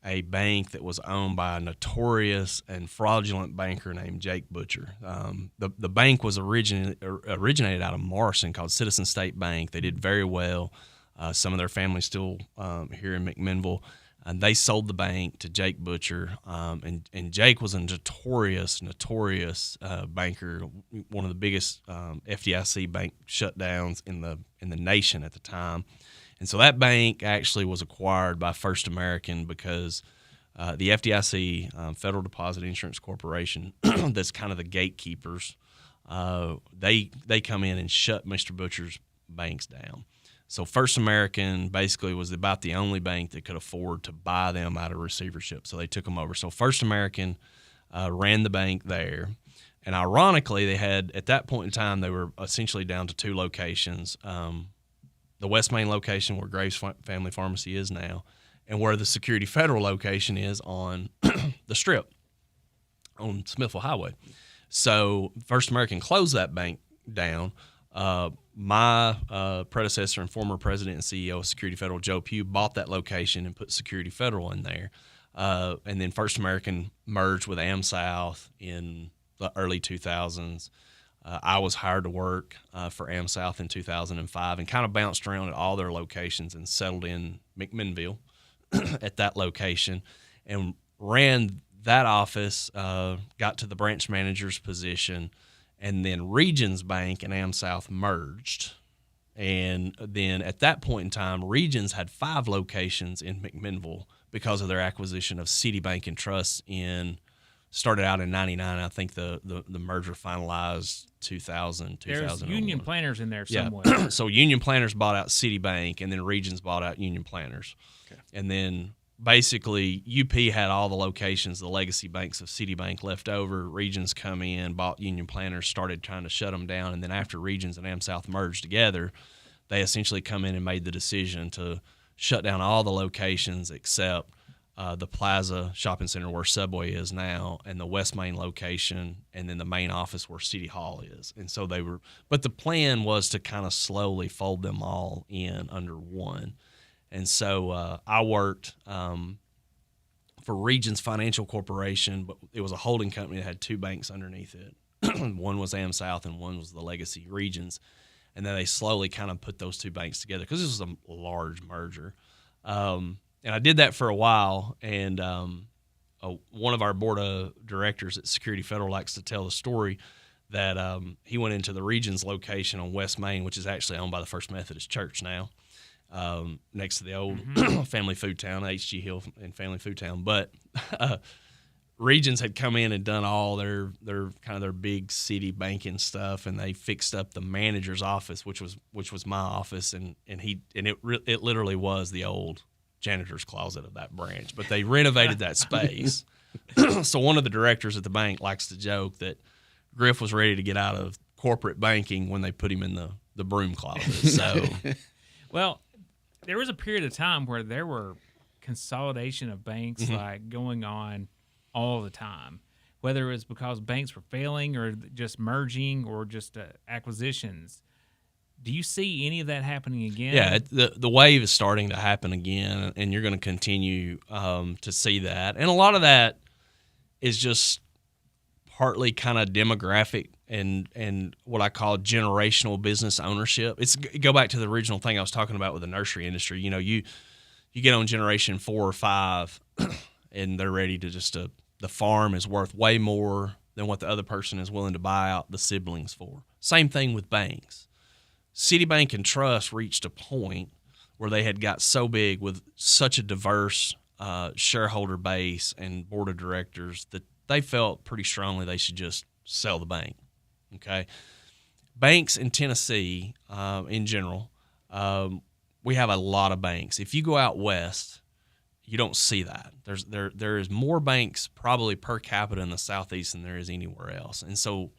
a bank that was owned by a notorious and fraudulent banker named Jake Butcher. The bank was originated out of Morrison, called Citizen State Bank. They did very well. Some of their families still here in McMinnville. And they sold the bank to Jake Butcher, and Jake was a notorious banker, one of the biggest FDIC bank shutdowns in the nation at the time. And so that bank actually was acquired by First American because the FDIC, Federal Deposit Insurance Corporation, that's kind of the gatekeepers, they come in and shut Mr. Butcher's banks down. So First American basically was about the only bank that could afford to buy them out of receivership. So they took them over. So First American ran the bank there. And ironically, they had, at that point in time, they were essentially down to 2 locations. The West Main location, where Graves Family Pharmacy is now, and where the Security Federal location is on the Strip on Smithville Highway. So First American closed that bank down. My predecessor and former president and CEO of Security Federal, Joe Pugh, bought that location and put Security Federal in there. And then First American merged with AmSouth in the early 2000s. I was hired to work for AmSouth in 2005 and kind of bounced around at all their locations and settled in McMinnville at that location and ran that office, got to the branch manager's position. And then Regions Bank and AmSouth merged. And then at that point in time, Regions had 5 locations in McMinnville because of their acquisition of City Bank and Trust started out in 99. I think the merger finalized 2000, 2001. There's Union Planners in there somewhere. Yeah. So Union Planners bought out City Bank, and then Regions bought out Union Planners. Okay. And then basically, UP had all the locations, the legacy banks of Citibank left over. Regions come in, bought Union Planners, started trying to shut them down. And then after Regions and AmSouth merged together, they essentially come in and made the decision to shut down all the locations except the Plaza Shopping Center where Subway is now, and the West Main location, and then the main office where City Hall is. And so but the plan was to kind of slowly fold them all in under one. And so I worked for Regions Financial Corporation, but it was a holding company that had 2 banks underneath it. One was AmSouth and one was the legacy Regions. And then they slowly kind of put those 2 banks together because this was a large merger. And I did that for a while, and one of our board of directors at Security Federal likes to tell the story that he went into the Regions location on West Main, which is actually owned by the First Methodist Church now. Next to the old Family Food Town, H.G. Hill and Family Food Town. But Regions had come in and done all their kind of their big city banking stuff, and they fixed up the manager's office, which was my office, and it literally was the old janitor's closet of that branch. But they renovated that space. So one of the directors at the bank likes to joke that Griff was ready to get out of corporate banking when they put him in the broom closet. So, well, there was a period of time where there were consolidation of banks like going on all the time, whether it was because banks were failing or just merging or just acquisitions. Do you see any of that happening again? Yeah, the wave is starting to happen again, and you're going to continue to see that. And a lot of that is just partly kind of demographic and what I call generational business ownership. Go back to the original thing I was talking about with the nursery industry. You know, you get on generation 4 or 5, and they're ready to the farm is worth way more than what the other person is willing to buy out the siblings for. Same thing with banks. Citibank and Trust reached a point where they had got so big with such a diverse shareholder base and board of directors that they felt pretty strongly they should just sell the bank. Okay, banks in Tennessee, in general, we have a lot of banks. If you go out west, you don't see that. There is more banks probably per capita in the Southeast than there is anywhere else, and so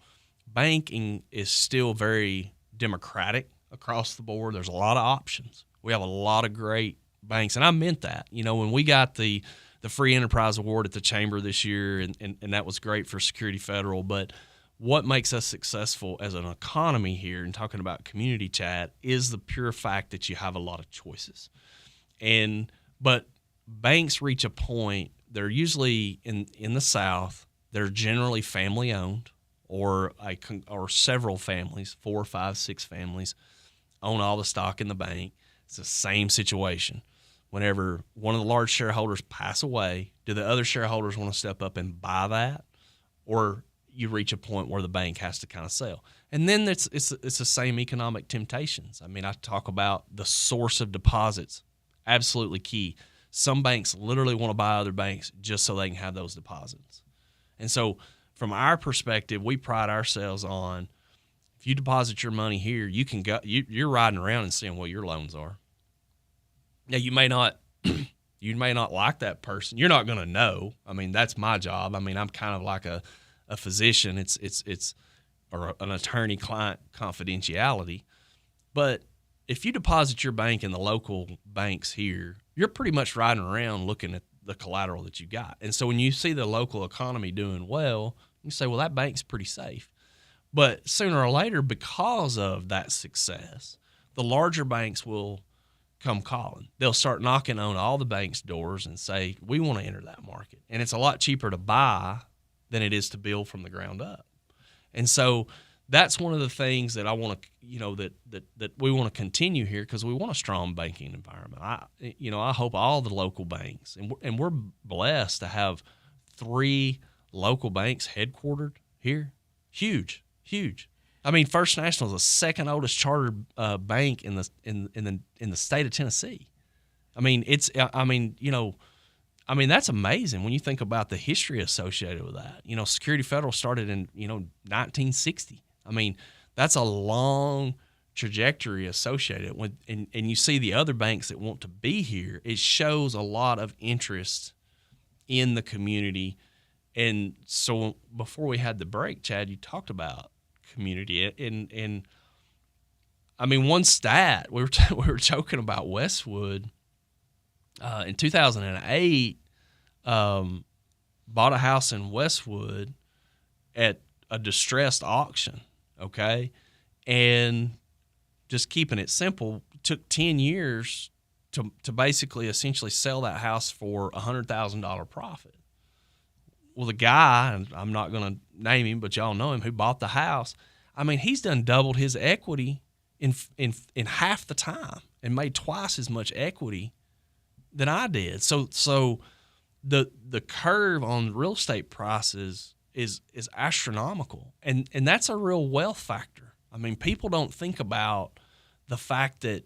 banking is still very democratic across the board. There's a lot of options. We have a lot of great banks, and I meant that. When we got the Free Enterprise Award at the Chamber this year, and that was great for Security Federal, but what makes us successful as an economy here, and talking about community, Chad, is the pure fact that you have a lot of choices. But banks reach a point, they're usually in the South, they're generally family owned, or several families, 4, 5, 6 families own all the stock in the bank. It's the same situation. Whenever one of the large shareholders pass away, do the other shareholders want to step up and buy that, or you reach a point where the bank has to kind of sell? And then it's the same economic temptations. I mean, I talk about the source of deposits, absolutely key. Some banks literally want to buy other banks just so they can have those deposits. And so from our perspective, we pride ourselves on, if you deposit your money here, you can go, you're riding around and seeing what your loans are. Now, you may not like that person. You're not going to know. I mean, that's my job. I mean, I'm kind of like a physician. It's or an attorney-client confidentiality. But if you deposit your bank in the local banks here, you're pretty much riding around looking at the collateral that you got. And so when you see the local economy doing well, you say, well, that bank's pretty safe. But sooner or later, because of that success, the larger banks will come calling. They'll start knocking on all the banks' doors and say, we want to enter that market. And it's a lot cheaper to buy than it is to build from the ground up. And so that's one of the things that I want to, that we want to continue here, because we want a strong banking environment. I hope all the local banks, and we're blessed to have 3 local banks headquartered here. Huge. I mean, First National is the second oldest chartered bank in the state of Tennessee. I mean, that's amazing when you think about the history associated with that. Security Federal started in 1960. I mean, that's a long trajectory associated with, and you see the other banks that want to be here. It shows a lot of interest in the community. And so before we had the break, Chad, you talked about community, and I mean, one stat we were joking about Westwood in 2008 bought a house in Westwood at a distressed auction, okay, and just keeping it simple, took 10 years to basically essentially sell that house for $100,000 profit. Well, the guy, and I'm not going to name him, but y'all know him, who bought the house, I mean, he's done doubled his equity in half the time and made twice as much equity than I did. So the curve on real estate prices is astronomical, and that's a real wealth factor. I mean, people don't think about the fact that,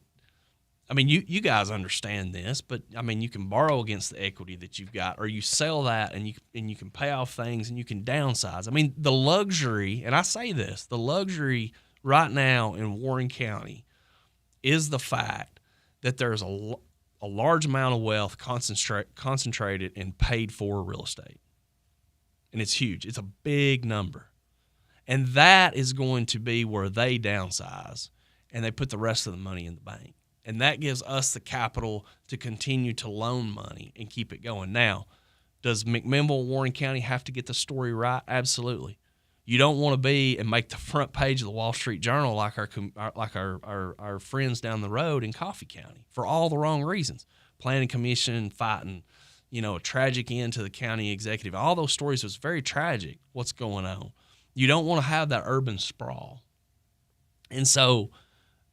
I mean, you guys understand this, but I mean, you can borrow against the equity that you've got, or you sell that and you can pay off things and you can downsize. I mean, the luxury, and I say this, the luxury right now in Warren County is the fact that there's a large amount of wealth concentrated in paid for real estate. And it's huge. It's a big number. And that is going to be where they downsize and they put the rest of the money in the bank. And that gives us the capital to continue to loan money and keep it going. Now, does McMinnville, Warren County have to get the story right? Absolutely. You don't want to be and make the front page of the Wall Street Journal like our friends down the road in Coffee County for all the wrong reasons. Planning Commission fighting, a tragic end to the county executive. All those stories was very tragic, what's going on. You don't want to have that urban sprawl. And so,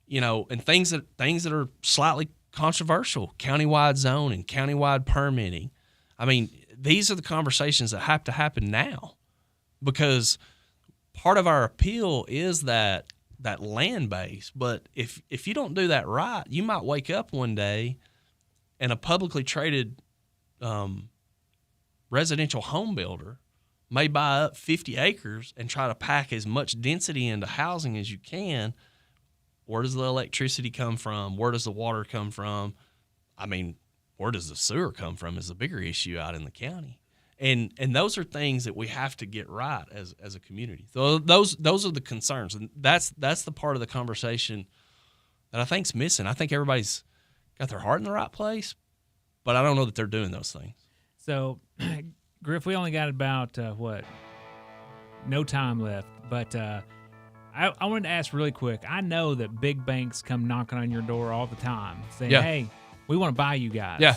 and things that are slightly controversial, countywide zoning, countywide permitting. I mean, these are the conversations that have to happen now, because part of our appeal is that land base. But if you don't do that right, you might wake up one day and a publicly traded residential home builder may buy up 50 acres and try to pack as much density into housing as you can. Where does the electricity come from? Where does the water come from? I mean, where does the sewer come from is the bigger issue out in the county. And those are things that we have to get right as a community. So those are the concerns. And that's the part of the conversation that I think's missing. I think everybody's got their heart in the right place, but I don't know that they're doing those things. So, Griff, we only got about, no time left, but I wanted to ask really quick. I know that big banks come knocking on your door all the time saying, hey, we want to buy you guys. Yeah.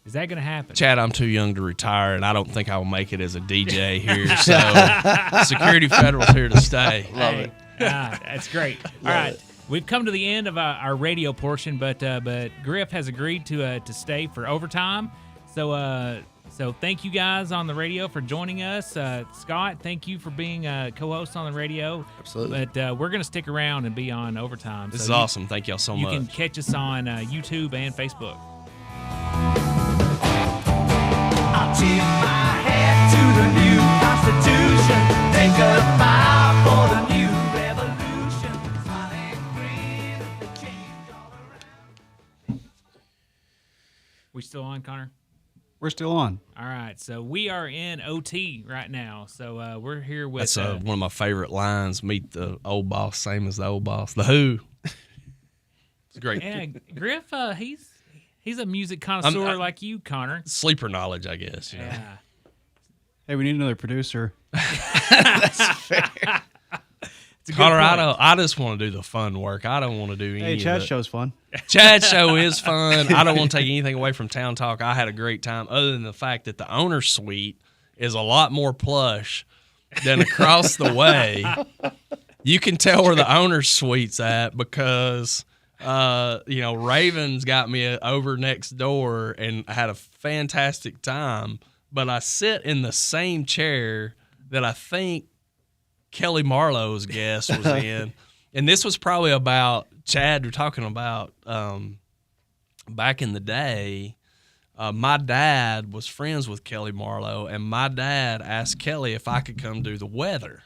Is that going to happen? Chad, I'm too young to retire, and I don't think I will make it as a DJ here. So Security Federal's here to stay. Love it. That's great. All right. We've come to the end of our radio portion, but Griff has agreed to stay for overtime. So thank you guys on the radio for joining us. Scott, thank you for being a co-host on the radio. Absolutely. But we're going to stick around and be on overtime. This is awesome. Thank y'all so much. You can catch us on YouTube and Facebook. I'll tip my hat to the new Constitution. Take a bow for the new revolution. Smiling green, the change all around. We still on, Connor? We're still on. All right, so we are in OT right now. So we're here with... That's one of my favorite lines. Meet the old boss, same as the old boss. The Who. It's great. Yeah, Griff, he's a music connoisseur like you, Connor. Sleeper knowledge, I guess. Yeah. Hey, we need another producer. That's fair. Connor, I just want to do the fun work. I don't want to do any Hey, Chad's of show's fun. Chad's show is fun. I don't want to take anything away from Town Talk. I had a great time, other than the fact that the owner's suite is a lot more plush than across the way. You can tell where the owner's suite's at because, Ravens got me over next door and I had a fantastic time. But I sit in the same chair that I think Kelly Marlowe's guest was in. And this was probably about, Chad, we're talking about back in the day, my dad was friends with Kelly Marlowe, and my dad asked Kelly if I could come do the weather.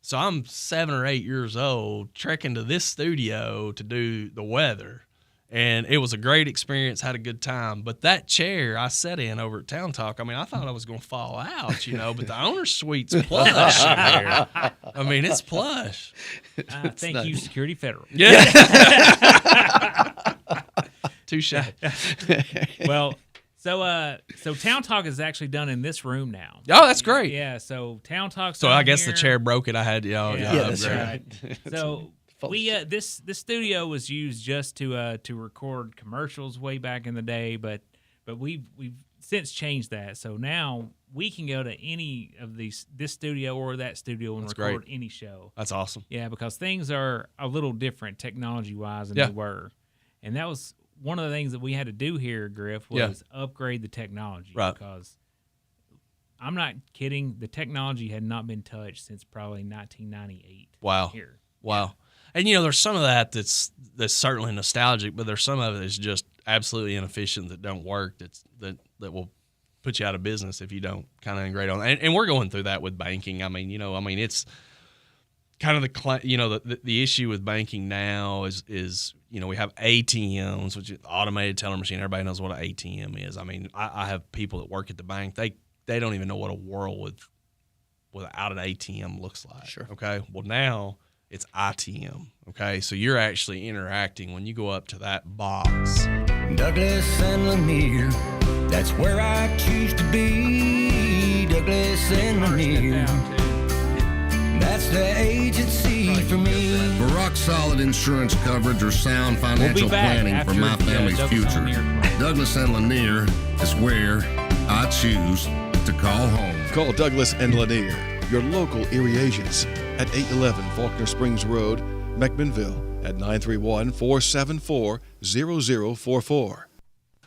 So I'm 7 or 8 years old, trekking to this studio to do the weather. And it was a great experience, had a good time. But that chair I sat in over at Town Talk, I mean, I thought I was going to fall out, but the owner's suite's plush in there. I mean, it's plush. Thank you, Security Federal. Yeah. Touche. Well, so Town Talk is actually done in this room now. Oh, that's great. Yeah, so Town Talk. So I guess the chair broke it. I had that's right. So we this studio was used just to record commercials way back in the day, but we've since changed that. So now we can go to any of this studio or that studio and record any show. That's awesome. Yeah, because things are a little different technology-wise than they were. And that was one of the things that we had to do here, Griff, was upgrade the technology. Right. Because I'm not kidding, the technology had not been touched since probably 1998. Wow. Here. Wow. And, there's some of that that's certainly nostalgic, but there's some of it that's just absolutely inefficient that don't work, that will put you out of business if you don't kind of integrate on. And we're going through that with banking. I mean, it's kind of the issue with banking now is we have ATMs, which is automated teller machine. Everybody knows what an ATM is. I mean, I have people that work at the bank. They don't even know what a world without an ATM looks like. Sure. Okay. Well, now it's ITM. Okay. So you're actually interacting when you go up to that box. Douglas and Lanier, that's where I choose to be. Douglas and Lanier, that's the agency for me. For rock-solid insurance coverage or sound financial planning for my family's future, Douglas and Lanier is where I choose to call home. Call Douglas and Lanier, your local Erie agents, at 811 Faulkner Springs Road, McMinnville, at 931-474-0044.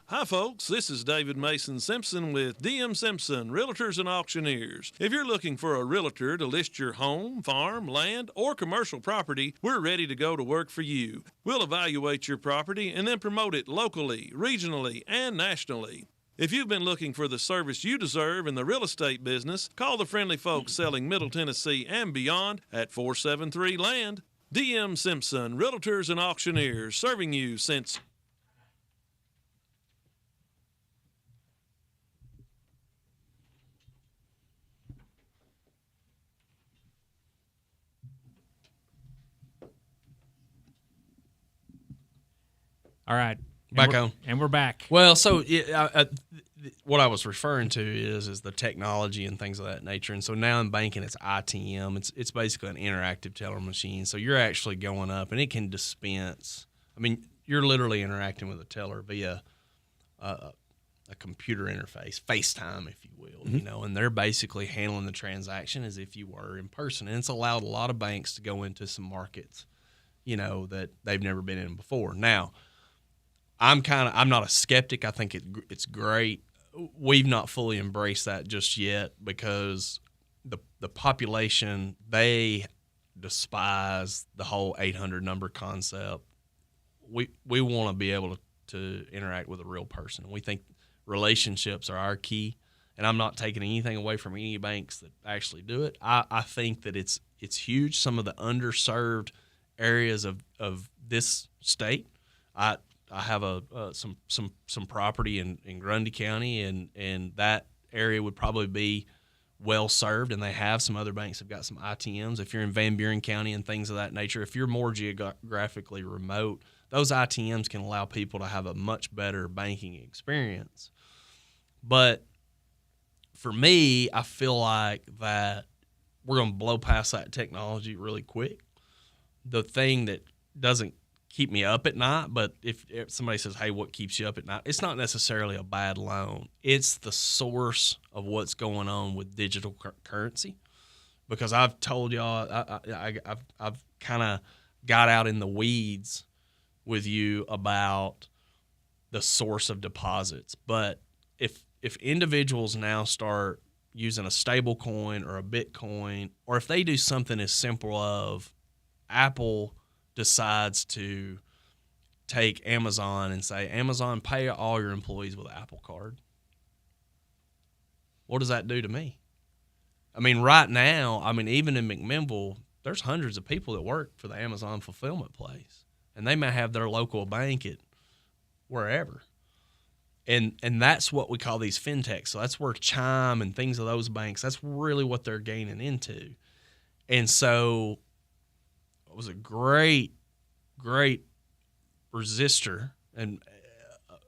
Hi folks, this is David Mason Simpson with DM Simpson, Realtors and Auctioneers. If you're looking for a realtor to list your home, farm, land, or commercial property, we're ready to go to work for you. We'll evaluate your property and then promote it locally, regionally, and nationally. If you've been looking for the service you deserve in the real estate business, call the friendly folks selling Middle Tennessee and beyond at 473-LAND. DM Simpson, Realtors and Auctioneers, serving you since... All right. Back on. And we're back. Well, so what I was referring to is the technology and things of that nature. And so now in banking, it's ITM. It's basically an interactive teller machine. So you're actually going up, and it can dispense. I mean, you're literally interacting with a teller via a computer interface, FaceTime, if you will, Mm-hmm. you know, and they're basically handling the transaction as if you were in person. And it's allowed a lot of banks to go into some markets, you know, that they've never been in before. Now, I'm not a skeptic. I think it's great. We've not fully embraced that just yet because the population, they despise the whole 800 number concept. We want to be able to interact with a real person. We think relationships are our key, and I'm not taking anything away from any banks that actually do it. I think that it's huge. Some of the underserved areas of this state. I have some property in Grundy County, and that area would probably be well served, and they have some other banks have got some ITMs. If you're in Van Buren County and things of that nature, if you're more geographically remote, those ITMs can allow people to have a much better banking experience. But for me, I feel like that we're going to blow past that technology really quick. The thing that doesn't keep me up at night, but if somebody says, hey, what keeps you up at night? It's not necessarily a bad loan. It's the source of what's going on with digital currency. Because I've told y'all, I've kind of got out in the weeds with you about the source of deposits. But if individuals now start using a stable coin or a Bitcoin, or if they do something as simple of Apple decides to take Amazon and say, Amazon, pay all your employees with an Apple Card. What does that do to me? I mean, right now, even in McMinnville, there's hundreds of people that work for the Amazon fulfillment place, and they may have their local bank at wherever. And that's what we call these fintechs. So that's where Chime and things of those banks, that's really what they're gaining into. And so it was a great resistor and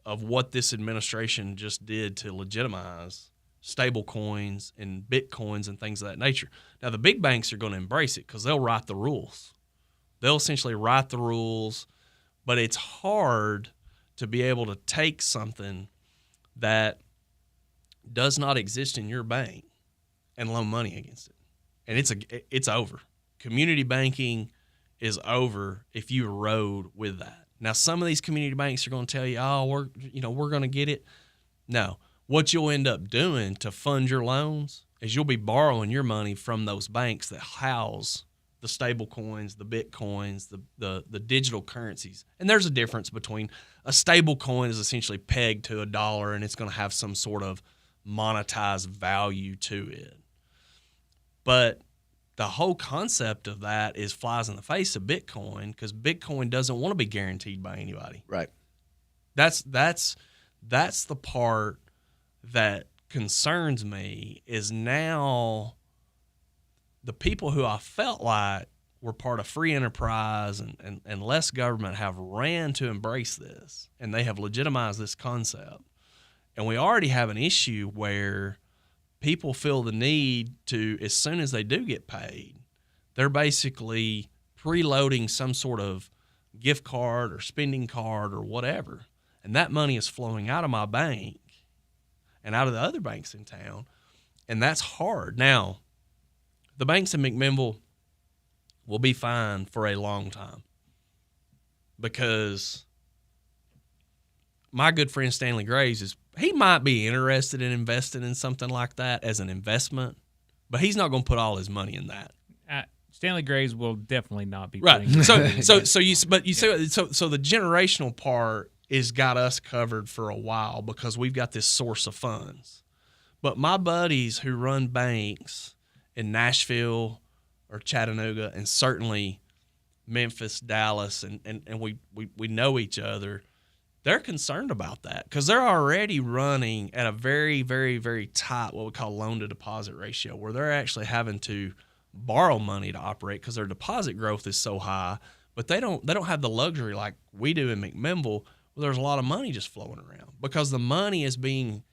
of what this administration just did to legitimize stable coins and Bitcoins and things of that nature. Now, the big banks are going to embrace it because they'll write the rules. They'll essentially write the rules, but it's hard to be able to take something that does not exist in your bank and loan money against it. And it's over. Community banking is over if you erode with that. Now, some of these community banks are going to tell you, oh, we're going to get it. No. What you'll end up doing to fund your loans is you'll be borrowing your money from those banks that house the stable coins, the Bitcoins, the digital currencies. And there's a difference between a stable coin is essentially pegged to $1 and it's going to have some sort of monetized value to it. But the whole concept of that is flies in the face of Bitcoin because Bitcoin doesn't want to be guaranteed by anybody. Right. That's the part that concerns me is now the people who I felt like were part of free enterprise and less government have ran to embrace this, and they have legitimized this concept. And we already have an issue where people feel the need to, as soon as they do get paid, they're basically preloading some sort of gift card or spending card or whatever. And that money is flowing out of my bank and out of the other banks in town. And that's hard. Now, the banks in McMinnville will be fine for a long time because my good friend Stanley Graves he might be interested in investing in something like that as an investment, but he's not going to put all his money in that. Stanley Graves will definitely not be right. putting So the generational part is got us covered for a while because we've got this source of funds. But my buddies who run banks in Nashville or Chattanooga and certainly Memphis, Dallas, and we know each other, they're concerned about that because they're already running at a very, very, very tight, what we call loan-to-deposit ratio, where they're actually having to borrow money to operate because their deposit growth is so high, but they don't have the luxury like we do in McMinnville. Well, Well, there's a lot of money just flowing around because the money is being,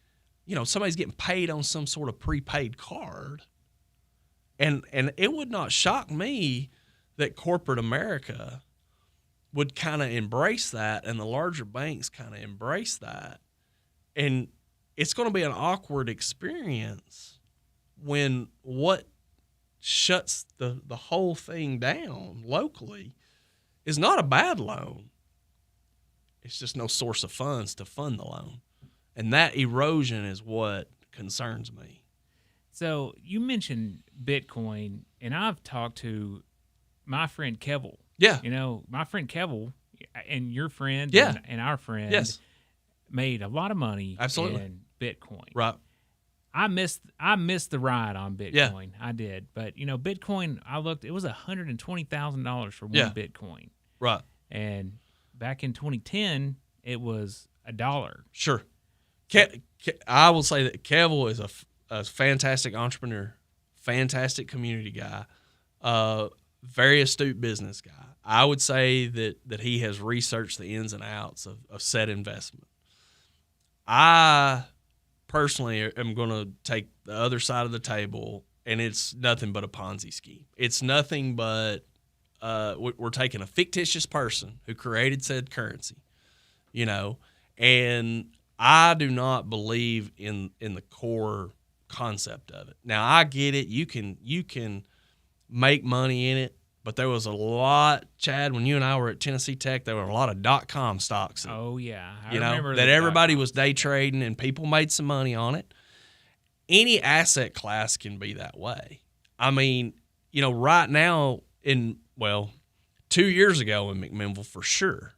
somebody's getting paid on some sort of prepaid card. And it would not shock me that corporate America would kind of embrace that and the larger banks kind of embrace that. And it's going to be an awkward experience when what shuts the whole thing down locally is not a bad loan. It's just no source of funds to fund the loan. And that erosion is what concerns me. So you mentioned Bitcoin, and I've talked to my friend Kevel. Yeah. My friend Kevel and your friend and our friend made a lot of money in Bitcoin. Right. I missed the ride on Bitcoin. Yeah. I did. But, Bitcoin, I looked, it was $120,000 for one Bitcoin. Right. And back in 2010, it was $1. Sure. I will say that Kevel is a fantastic entrepreneur, fantastic community guy, very astute business guy. I would say that he has researched the ins and outs of said investment. I personally am going to take the other side of the table, and it's nothing but a Ponzi scheme. It's nothing but we're taking a fictitious person who created said currency, and I do not believe in the core concept of it. Now, I get it. You can make money in it, but there was a lot, Chad, when you and I were at Tennessee Tech, there were a lot of .com stocks. Oh, yeah. I remember that everybody was day trading and people made some money on it. Any asset class can be that way. I mean, right now 2 years ago in McMinnville, for sure,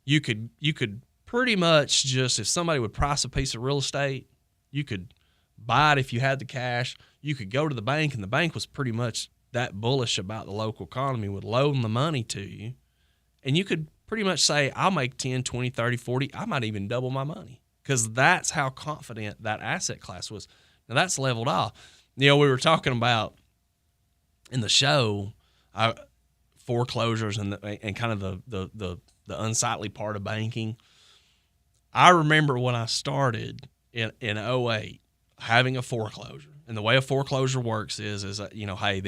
you could pretty much just, if somebody would price a piece of real estate, you could buy it if you had the cash. You could go to the bank, and the bank was pretty much that bullish about the local economy, would loan the money to you, and you could pretty much say, I'll make 10, 20, 30, 40, I might even double my money, because that's how confident that asset class was. Now, that's leveled off. We were talking about in the show foreclosures and kind of the unsightly part of banking. I remember when I started in 2008 having a foreclosure. And the way a foreclosure works is hey,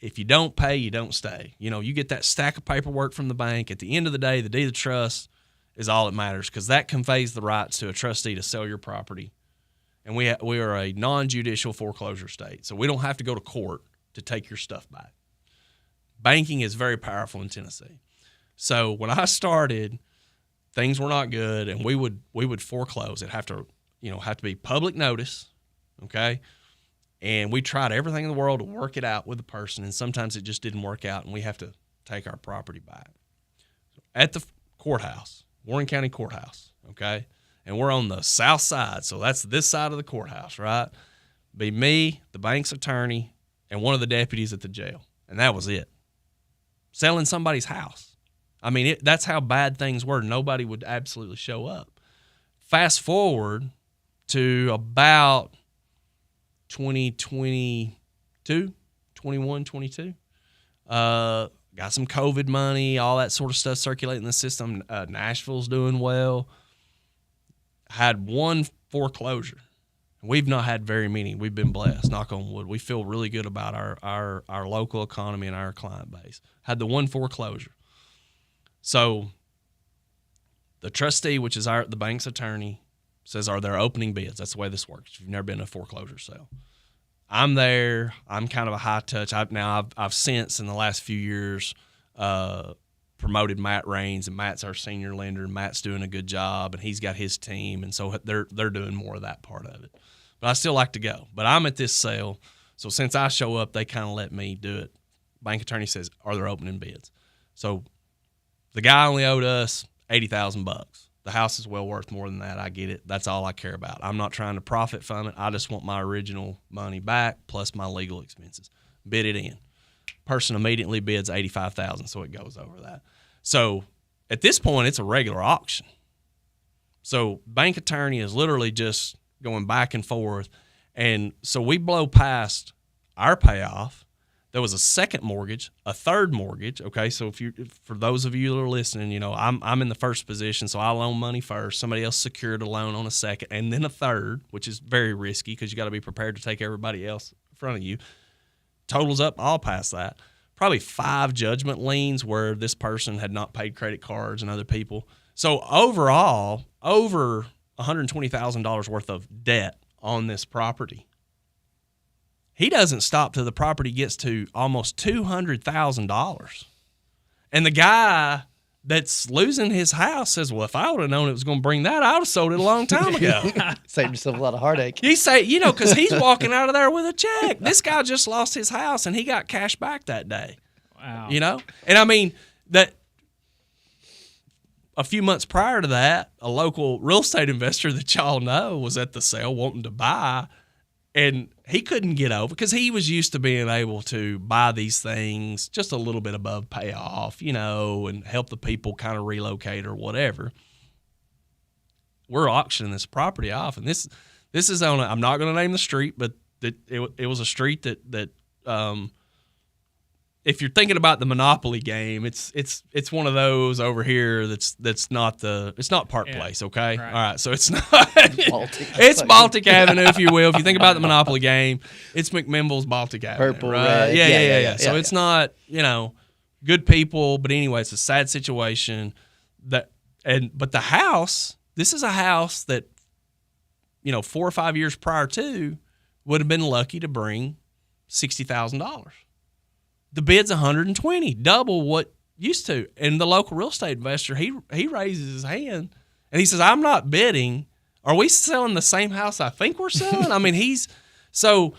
if you don't pay, you don't stay. You get that stack of paperwork from the bank. At the end of the day, the deed of trust is all that matters, because that conveys the rights to a trustee to sell your property. And we are a non-judicial foreclosure state, so we don't have to go to court to take your stuff back. Banking is very powerful in Tennessee. So when I started, things were not good, and we would foreclose. It'd have to be public notice, okay? And we tried everything in the world to work it out with the person, and sometimes it just didn't work out, and we have to take our property back. At the courthouse, Warren County Courthouse, okay? And we're on the south side, so that's this side of the courthouse, right? Be me, the bank's attorney, and one of the deputies at the jail, and that was it. Selling somebody's house. I mean, that's how bad things were. Nobody would absolutely show up. Fast forward to about 2022, 21, 22. Got some COVID money, all that sort of stuff circulating in the system. Nashville's doing well. Had one foreclosure. We've not had very many. We've been blessed, knock on wood. We feel really good about our local economy and our client base. Had the one foreclosure. So the trustee, which is the bank's attorney, says, are there opening bids? That's the way this works. If you've never been to a foreclosure sale. I'm there. I'm kind of a high touch. I've since in the last few years promoted Matt Raines, and Matt's our senior lender, and Matt's doing a good job, and he's got his team, and so they're doing more of that part of it. But I still like to go. But I'm at this sale, so since I show up, they kind of let me do it. Bank attorney says, are there opening bids? So the guy only owed us $80,000. The house is well worth more than that. I get it. That's all I care about. I'm not trying to profit from it. I just want my original money back plus my legal expenses. Bid it in. Person immediately bids $85,000, so it goes over that. So at this point, it's a regular auction. So bank attorney is literally just going back and forth. And so we blow past our payoff. There was a second mortgage, a third mortgage. Okay, so for those of you that are listening, you know, I'm in the first position, so I loan money first. Somebody else secured a loan on a second, and then a third, which is very risky because you got to be prepared to take everybody else in front of you. Totals up all past that. Probably 5 judgment liens where this person had not paid credit cards and other people. So overall, over $120,000 worth of debt on this property. He doesn't stop till the property gets to almost $200,000. And the guy that's losing his house says, well, if I would have known it was going to bring that, I would have sold it a long time ago. Saved yourself a lot of heartache. He say, you know, because he's walking out of there with a check. This guy just lost his house, and he got cash back that day. Wow. You know? And, I mean, that a few months prior to that, a local real estate investor that y'all know was at the sale wanting to buy, and he couldn't get over because he was used to being able to buy these things just a little bit above payoff, you know, and help the people kind of relocate or whatever. We're auctioning this property off, and this is on I'm not going to name the street, but it was a street that if you're thinking about the Monopoly game, it's one of those over here it's not Park Place, okay? Right. All right, so it's not it's Baltic Avenue, if you will. If you think about the Monopoly game, it's McMinnville's Baltic Avenue. Purple, right? red. Yeah. So it's not, you know, good people, but anyway, it's a sad situation but the house, this is a house that, you know, 4 or 5 years prior to would have been lucky to bring $60,000. The bid's $120,000, double what used to. And the local real estate investor, he raises his hand and he says, I'm not bidding. Are we selling the same house I think we're selling? I mean, so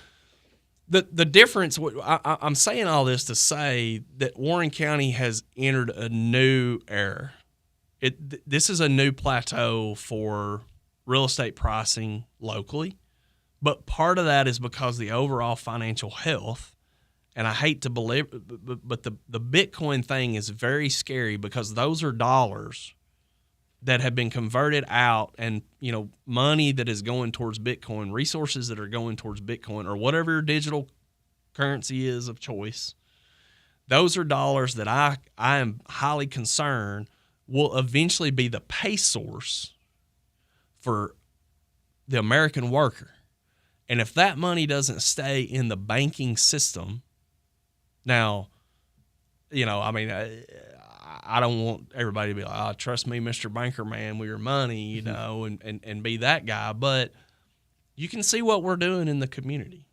the difference, I'm saying all this to say that Warren County has entered a new era. This is a new plateau for real estate pricing locally, but part of that is because the overall financial health. And I hate to believe, but the Bitcoin thing is very scary because those are dollars that have been converted out, and you know, money that is going towards Bitcoin, resources that are going towards Bitcoin or whatever your digital currency is of choice. Those are dollars that I am highly concerned will eventually be the pay source for the American worker. And if that money doesn't stay in the banking system. Now, you know, I mean, I don't want everybody to be like, oh, trust me, Mr. Banker Man, with your money, you know, and be that guy. But you can see what we're doing in the community.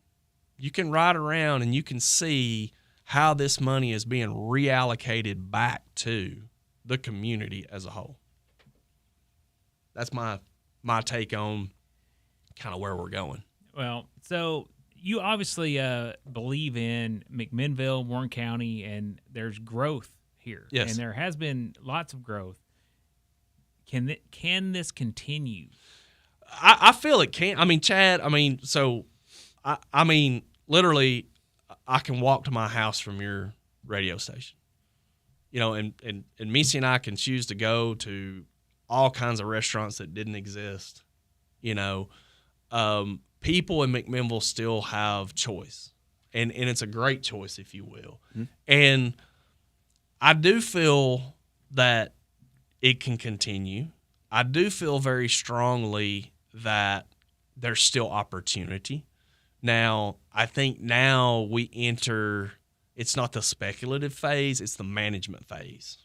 You can ride around and you can see how this money is being reallocated back to the community as a whole. That's my take on kind of where we're going. Well, so you obviously believe in McMinnville, Warren County, and there's growth here. Yes. And there has been lots of growth. Can this continue? I feel it can. I mean, Chad, I mean, literally, I can walk to my house from your radio station. You know, and Missy and I can choose to go to all kinds of restaurants that didn't exist. You know, people in McMinnville still have choice, and it's a great choice, if you will. Mm-hmm. And I do feel that it can continue. I do feel very strongly that there's still opportunity. Now, I think now we enter, it's not the speculative phase, it's the management phase.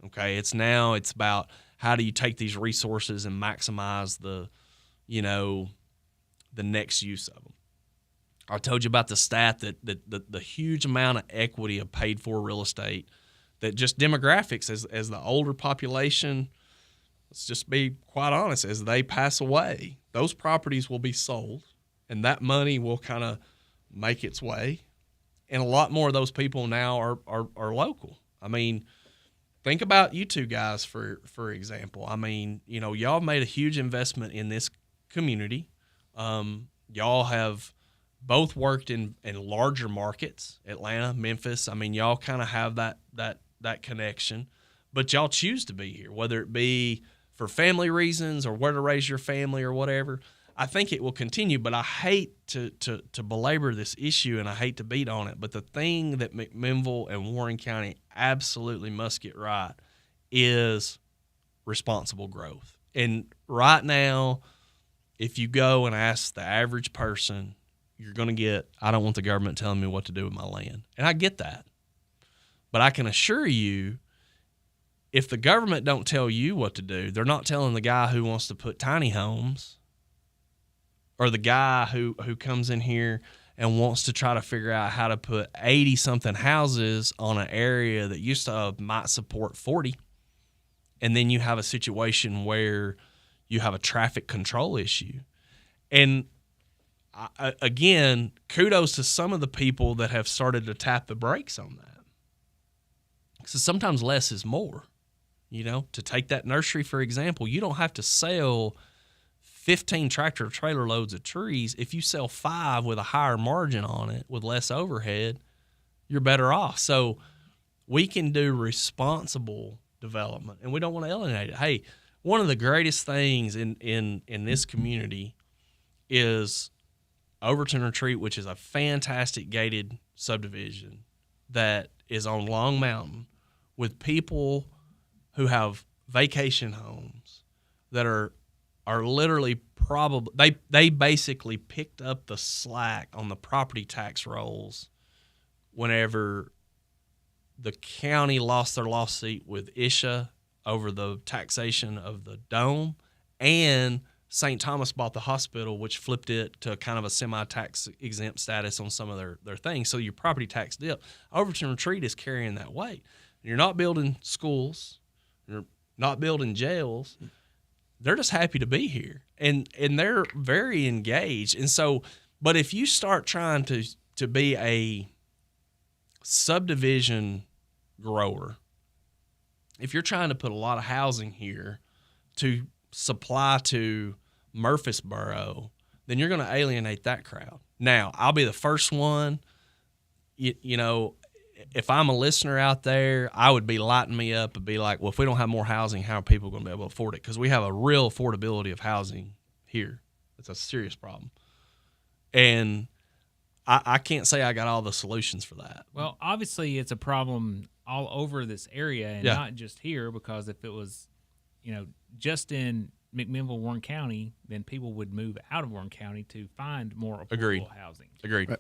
Okay, it's about how do you take these resources and maximize the next use of them. I told you about the stat that the huge amount of equity of paid for real estate, that just demographics as the older population, let's just be quite honest, as they pass away, those properties will be sold and that money will kind of make its way. And a lot more of those people now are local. I mean, think about you two guys, for example. I mean, you know, y'all made a huge investment in this community. Y'all have both worked in larger markets, Atlanta, Memphis. I mean, y'all kind of have that connection, but y'all choose to be here, whether it be for family reasons or where to raise your family or whatever. I think it will continue, but I hate to belabor this issue, and I hate to beat on it. But the thing that McMinnville and Warren County absolutely must get right is responsible growth. And right now, if you go and ask the average person, you're going to get, I don't want the government telling me what to do with my land. And I get that. But I can assure you, if the government don't tell you what to do, they're not telling the guy who wants to put tiny homes or the guy who comes in here and wants to try to figure out how to put 80-something houses on an area that used to might support 40. And then you have a situation where you have a traffic control issue. And again, kudos to some of the people that have started to tap the brakes on that. So sometimes less is more. You know, to take that nursery, for example, you don't have to sell 15 tractor trailer loads of trees. If you sell 5 with a higher margin on it with less overhead, you're better off. So we can do responsible development, and we don't want to alienate it. Hey, one of the greatest things in this community is Overton Retreat, which is a fantastic gated subdivision that is on Long Mountain with people who have vacation homes that are literally probably they basically picked up the slack on the property tax rolls whenever the county lost their lawsuit with ISHA over the taxation of the dome, and St. Thomas bought the hospital, which flipped it to kind of a semi-tax exempt status on some of their things. So your property tax dip. Overton Retreat is carrying that weight. You're not building schools. You're not building jails. They're just happy to be here, and they're very engaged. And so, but if you start trying to be a subdivision grower, if you're trying to put a lot of housing here to supply to Murfreesboro, then you're going to alienate that crowd. Now, I'll be the first one, you know, if I'm a listener out there, I would be lighting me up and be like, well, if we don't have more housing, how are people going to be able to afford it? Because we have a real affordability of housing here. It's a serious problem. And I can't say I got all the solutions for that. Well, obviously it's a problem all over this area and not just here, because if it was, you know, just in McMinnville, Warren County, then people would move out of Warren County to find more affordable housing. Agreed. Right.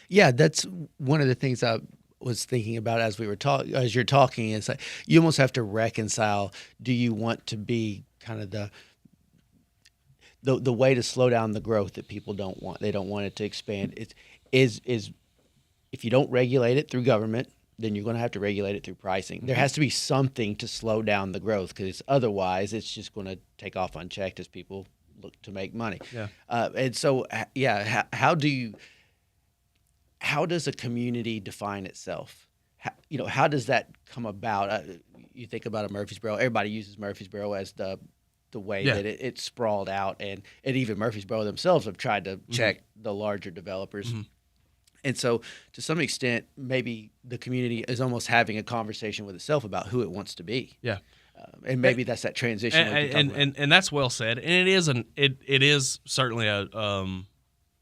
Yeah, that's one of the things I was thinking about as we were as you're talking. Is like you almost have to reconcile. Do you want to be kind of the way to slow down the growth that people don't want? They don't want it to expand. It is if you don't regulate it through government, then you're going to have to regulate it through pricing. There has to be something to slow down the growth, because otherwise it's just going to take off unchecked as people look to make money. Yeah. And so, how does a community define itself? How does that come about? You think about a Murfreesboro. Everybody uses Murfreesboro as the way that it sprawled out, and even Murfreesboro themselves have tried to check the larger developers. Mm-hmm. And so, to some extent, maybe the community is almost having a conversation with itself about who it wants to be. Yeah, and maybe that's that transition. And that's well said. And it is certainly a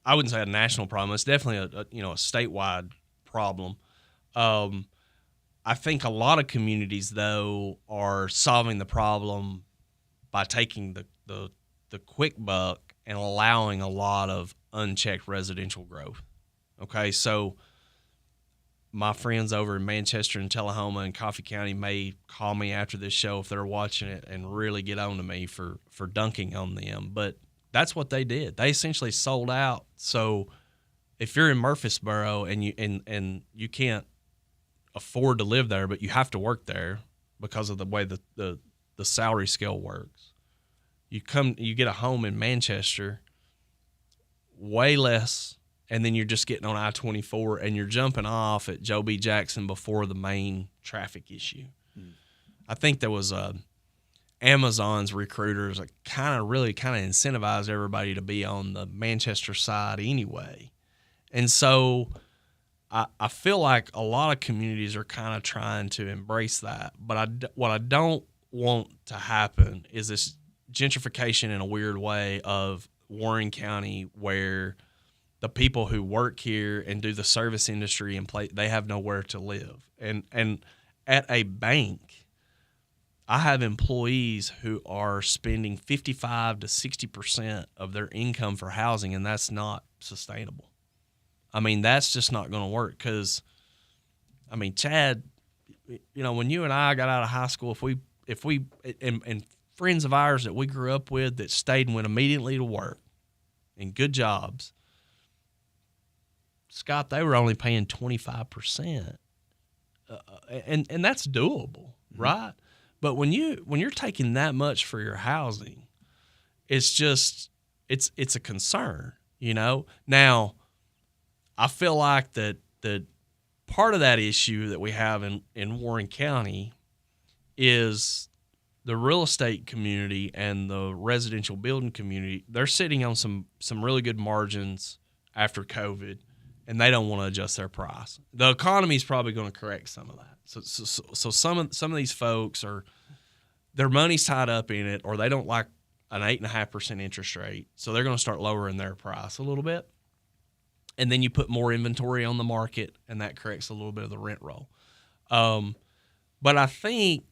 I wouldn't say a national problem. It's definitely a statewide problem. I think a lot of communities, though, are solving the problem by taking the quick buck and allowing a lot of unchecked residential growth. Okay, so my friends over in Manchester and Tullahoma and Coffee County may call me after this show if they're watching it and really get on to me for dunking on them. But that's what they did. They essentially sold out. So if you're in Murfreesboro and you can't afford to live there, but you have to work there because of the way the salary scale works, you get a home in Manchester, way less. And then you're just getting on I-24 and you're jumping off at Joe B. Jackson before the main traffic issue. I think there was Amazon's recruiters kind of incentivized everybody to be on the Manchester side anyway. And so I feel like a lot of communities are kind of trying to embrace that. But what I don't want to happen is this gentrification in a weird way of Warren County where the people who work here and do the service industry and they have nowhere to live. And at a bank, I have employees who are spending 55 to 60% of their income for housing, and that's not sustainable. I mean, that's just not going to work because, I mean, Chad, you know, when you and I got out of high school, if we and friends of ours that we grew up with that stayed and went immediately to work and good jobs, Scott, they were only paying 25%, and that's doable, right? But when you're taking that much for your housing, it's just it's a concern, you know. Now, I feel like that part of that issue that we have in Warren County is the real estate community and the residential building community. They're sitting on some really good margins after COVID, and they don't want to adjust their price. The economy is probably going to correct some of that. So some of these folks their money's tied up in it, or they don't like an 8.5% interest rate, so they're going to start lowering their price a little bit. And then you put more inventory on the market, and that corrects a little bit of the rent roll. But I think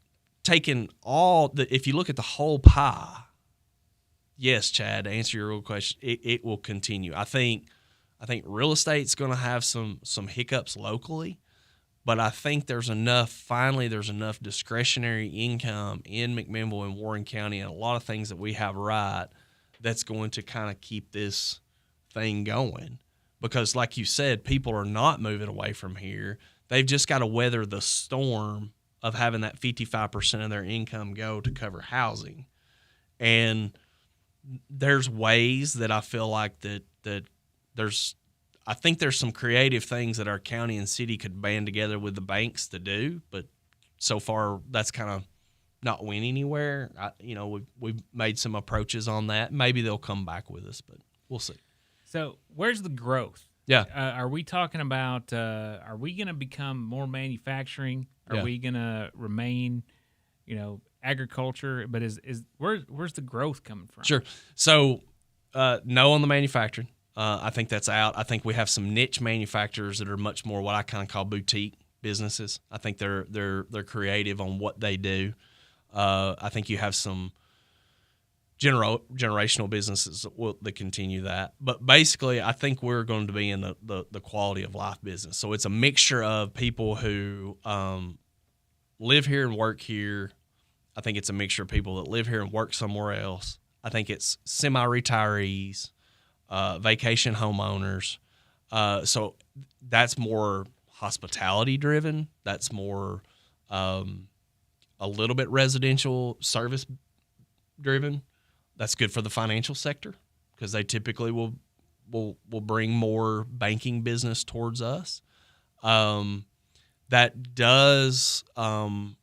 taking if you look at the whole pie, yes, Chad, to answer your real question, it will continue. I think real estate's going to have some hiccups locally, but I think there's enough discretionary income in McMinnville and Warren County and a lot of things that we have right that's going to kind of keep this thing going. Because like you said, people are not moving away from here. They've just got to weather the storm of having that 55% of their income go to cover housing. And there's ways that I feel like that I think there's some creative things that our county and city could band together with the banks to do, but so far that's kind of not went anywhere. We've made some approaches on that. Maybe they'll come back with us, but we'll see. So where's the growth? Yeah. Are we talking about, are we going to become more manufacturing? Are we going to remain, agriculture? But where's the growth coming from? Sure. So no on the manufacturing. I think that's out. I think we have some niche manufacturers that are much more what I kind of call boutique businesses. I think they're creative on what they do. I think you have some generational businesses that continue that. But basically, I think we're going to be in the quality of life business. So it's a mixture of people who live here and work here. I think it's a mixture of people that live here and work somewhere else. I think it's semi-retirees, vacation homeowners. So that's more hospitality driven. That's more a little bit residential service driven. That's good for the financial sector because they typically will bring more banking business towards us. That does come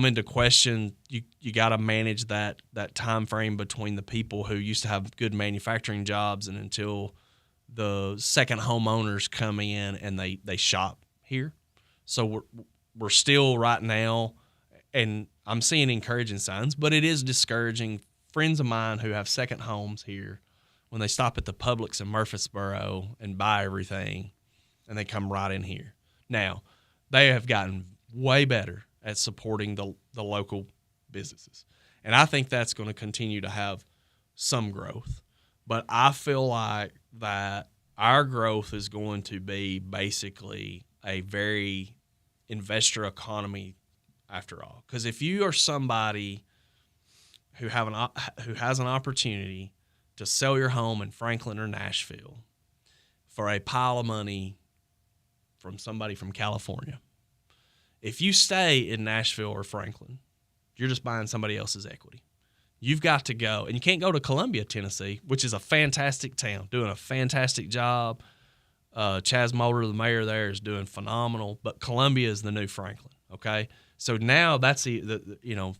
into question. You got to manage that time frame between the people who used to have good manufacturing jobs and until the second homeowners come in and they shop here. So we're still right now, and I'm seeing encouraging signs, but it is discouraging. Friends of mine who have second homes here, when they stop at the Publix in Murfreesboro and buy everything, and they come right in here. Now, they have gotten way better at supporting the local businesses. And I think that's going to continue to have some growth. But I feel like that our growth is going to be basically a very investor economy after all. Because if you are somebody who has an opportunity to sell your home in Franklin or Nashville for a pile of money from somebody from California, if you stay in Nashville or Franklin, you're just buying somebody else's equity. You've got to go, and you can't go to Columbia, Tennessee, which is a fantastic town, doing a fantastic job. Chaz Mulder, the mayor there, is doing phenomenal, but Columbia is the new Franklin, okay? So now that's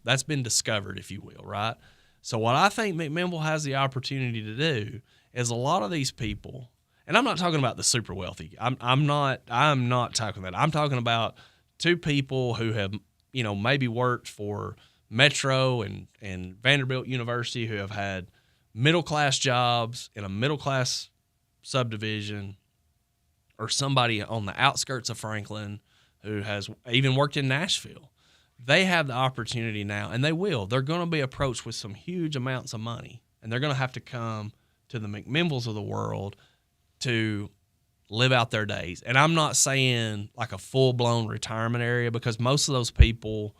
that's been discovered, if you will, right? So what I think McMinnville has the opportunity to do is a lot of these people, and I'm not talking about the super wealthy. I'm not talking that. I'm talking about two people who have, maybe worked for Metro and Vanderbilt University, who have had middle-class jobs in a middle-class subdivision, or somebody on the outskirts of Franklin who has even worked in Nashville, they have the opportunity now, and they will. They're going to be approached with some huge amounts of money, and they're going to have to come to the McMinnvilles of the world to live out their days. And I'm not saying like a full-blown retirement area, because most of those people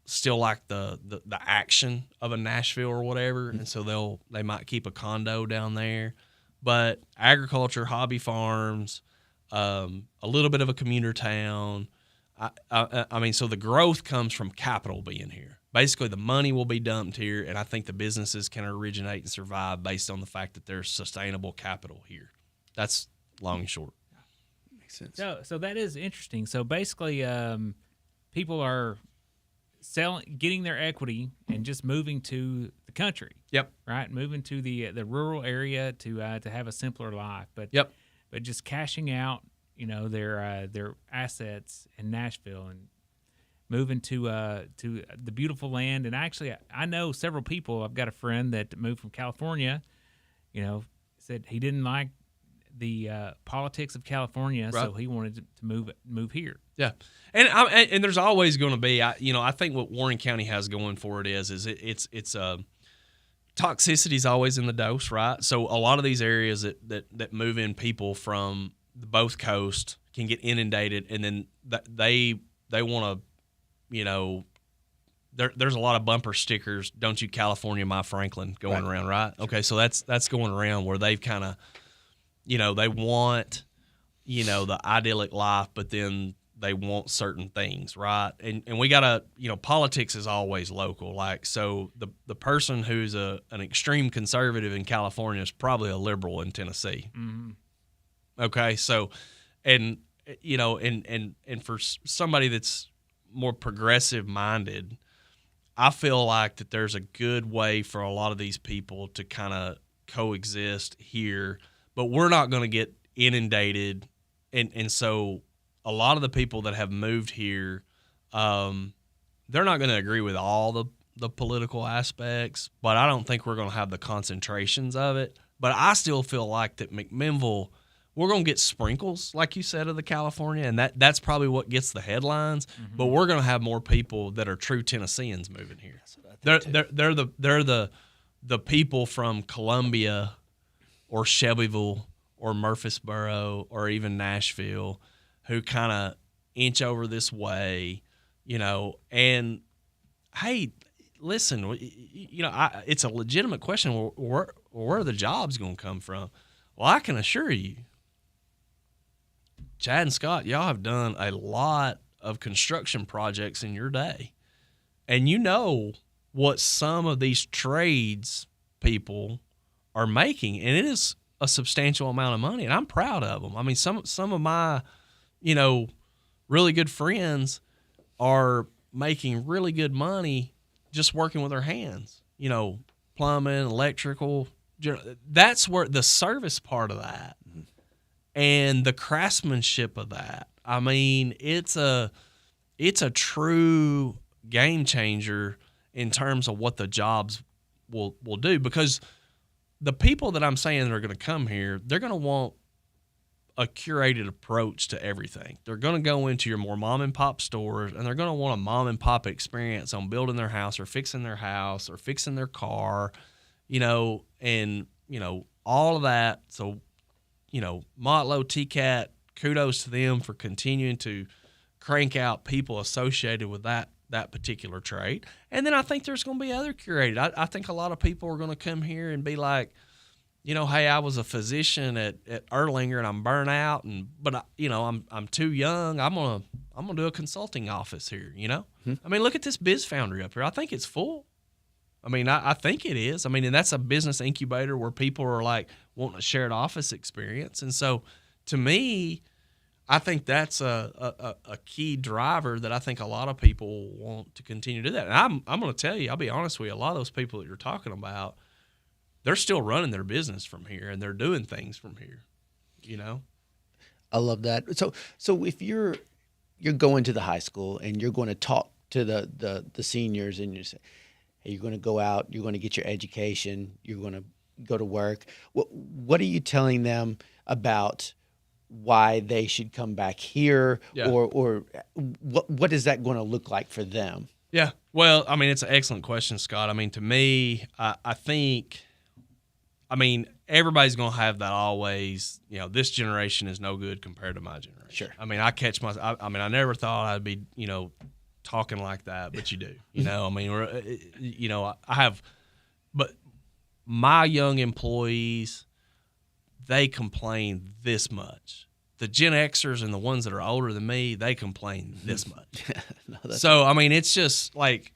still like the action of a Nashville or whatever, and so they might keep a condo down there. But agriculture, hobby farms, a little bit of a commuter town. I mean, so the growth comes from capital being here. Basically, the money will be dumped here, and I think the businesses can originate and survive based on the fact that there's sustainable capital here. That's long and short. Makes sense. So that is interesting. So basically, people are getting their equity and just moving to the country. Yep. Right, moving to the rural area to have a simpler life. But yep. But just cashing out, their assets in Nashville and moving to the beautiful land. And actually, I know several people. I've got a friend that moved from California. Said he didn't like the politics of California, right. So he wanted to move here. Yeah, and there's always going to be. I think what Warren County has going for it is it's toxicity is always in the dose, right? So a lot of these areas that move in people from both coasts can get inundated, and then they want to, there's a lot of bumper stickers. Don't you California my Franklin going around, right? Okay, so that's going around where they've kind of, they want, the idyllic life, but then they want certain things, right? And we gotta, politics is always local. Like, so the person who's an extreme conservative in California is probably a liberal in Tennessee. Mm-hmm. Okay, so, and for somebody that's more progressive minded, I feel like that there's a good way for a lot of these people to kind of coexist here, but we're not going to get inundated. And so a lot of the people that have moved here, they're not going to agree with all the political aspects, but I don't think we're going to have the concentrations of it. But I still feel like that McMinnville, we're going to get sprinkles, like you said, of the California, and that's probably what gets the headlines. Mm-hmm. But we're going to have more people that are true Tennesseans moving here. They're the people from Columbia or Shelbyville or Murfreesboro or even Nashville who kind of inch over this way, and hey, listen, it's a legitimate question. Where are the jobs going to come from? Well, I can assure you, Chad and Scott, y'all have done a lot of construction projects in your day. And what some of these trades people are making, and it is a substantial amount of money, and I'm proud of them. I mean, some of my, really good friends are making really good money just working with their hands, plumbing, electrical. That's where the service part of that and the craftsmanship of that. I mean, it's a true game changer in terms of what the jobs will do, because the people that I'm saying that are going to come here, they're going to want a curated approach to everything. They're going to go into your more mom and pop stores, and they're going to want a mom and pop experience on building their house or fixing their house or fixing their car, and all of that. So, Motlow, TCAT, kudos to them for continuing to crank out people associated with that particular trade. And then I think there's going to be other curated. I think a lot of people are going to come here and be like, hey, I was a physician at Erlanger and I'm burnt out, but I'm too young. I'm gonna do a consulting office here. Hmm. I mean, look at this Biz Foundry up here. I think it's full. I mean, I think it is. I mean, and that's a business incubator where people are like wanting a shared office experience. And so, to me, I think that's a key driver that I think a lot of people want to continue to do that. And I'm going to tell you, I'll be honest with you, a lot of those people that you're talking about, they're still running their business from here and they're doing things from here, I love that. So if you're going to the high school and you're going to talk to the seniors and you say, hey, you're going to go out, you're going to get your education, you're going to go to work. What are you telling them about why they should come back here, or what is that going to look like for them? Yeah, well, I mean, it's an excellent question, Scott. I mean, to me, I think, I mean, everybody's going to have that always, this generation is no good compared to my generation. Sure. I mean, I never thought I'd be, talking like that, but you do, I mean, I have, but my young employees, they complain this much. The Gen Xers and the ones that are older than me, they complain this much. So, I mean, it's just like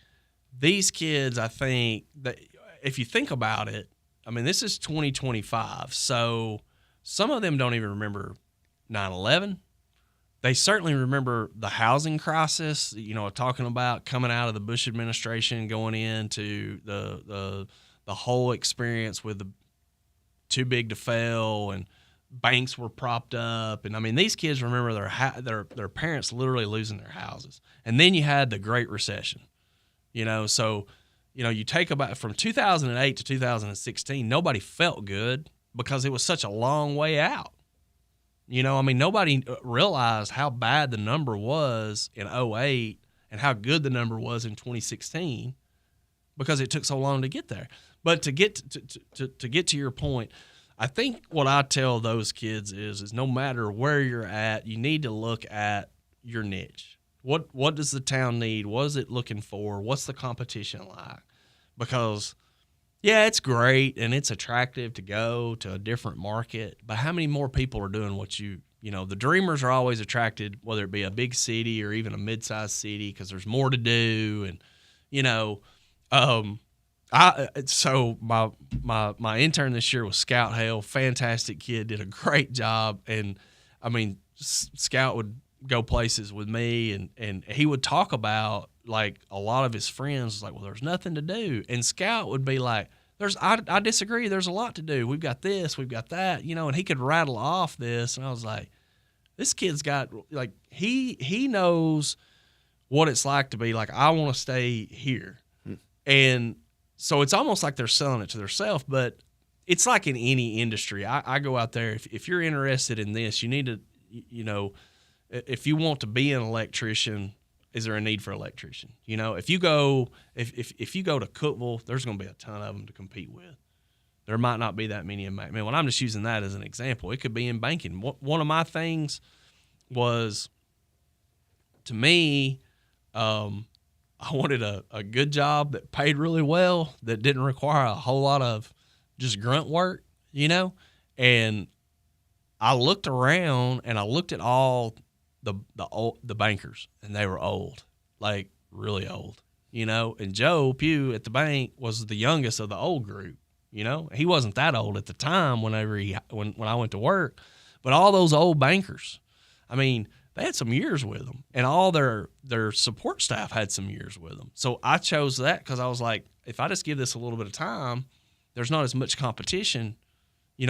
these kids, I think, that if you think about it, I mean, this is 2025. So some of them don't even remember 9/11. They certainly remember the housing crisis, talking about coming out of the Bush administration, going into the whole experience with the too big to fail, and banks were propped up. And I mean, these kids remember their parents literally losing their houses. And then you had the Great Recession, so, you take about from 2008 to 2016, nobody felt good because it was such a long way out. I mean, nobody realized how bad the number was in 2008 and how good the number was in 2016 because it took so long to get there. But to get to your point, I think what I tell those kids is no matter where you're at, you need to look at your niche. What does the town need? What is it looking for? What's the competition like? Because, yeah, it's great and it's attractive to go to a different market, but how many more people are doing what the dreamers are always attracted, whether it be a big city or even a mid-sized city, because there's more to do. And, so my intern this year was Scot Hale, fantastic kid, did a great job. And I mean, Scout would go places with me and he would talk about, like, a lot of his friends was like, well, there's nothing to do. And Scout would be like, I disagree. There's a lot to do. We've got this, we've got that, and he could rattle off this. And I was like, this kid's got, like, he knows what it's like to be like, I want to stay here. And so it's almost like they're selling it to themselves, but it's like in any industry. I go out there, if you're interested in this, you need to, if you want to be an electrician, is there a need for an electrician? If you go to Cookeville, there's going to be a ton of them to compete with. There might not be that many in Macmillan. Well, I'm just using that as an example. It could be in banking. One of my things was, to me, I wanted a good job that paid really well, that didn't require a whole lot of just grunt work, And I looked around and I looked at all the bankers, and they were old, like really old, And Joe Pugh at the bank was the youngest of the old group, He wasn't that old at the time when I went to work, but all those old bankers, I mean, they had some years with them, and all their support staff had some years with them. So I chose that because I was like, if I just give this a little bit of time, there's not as much competition,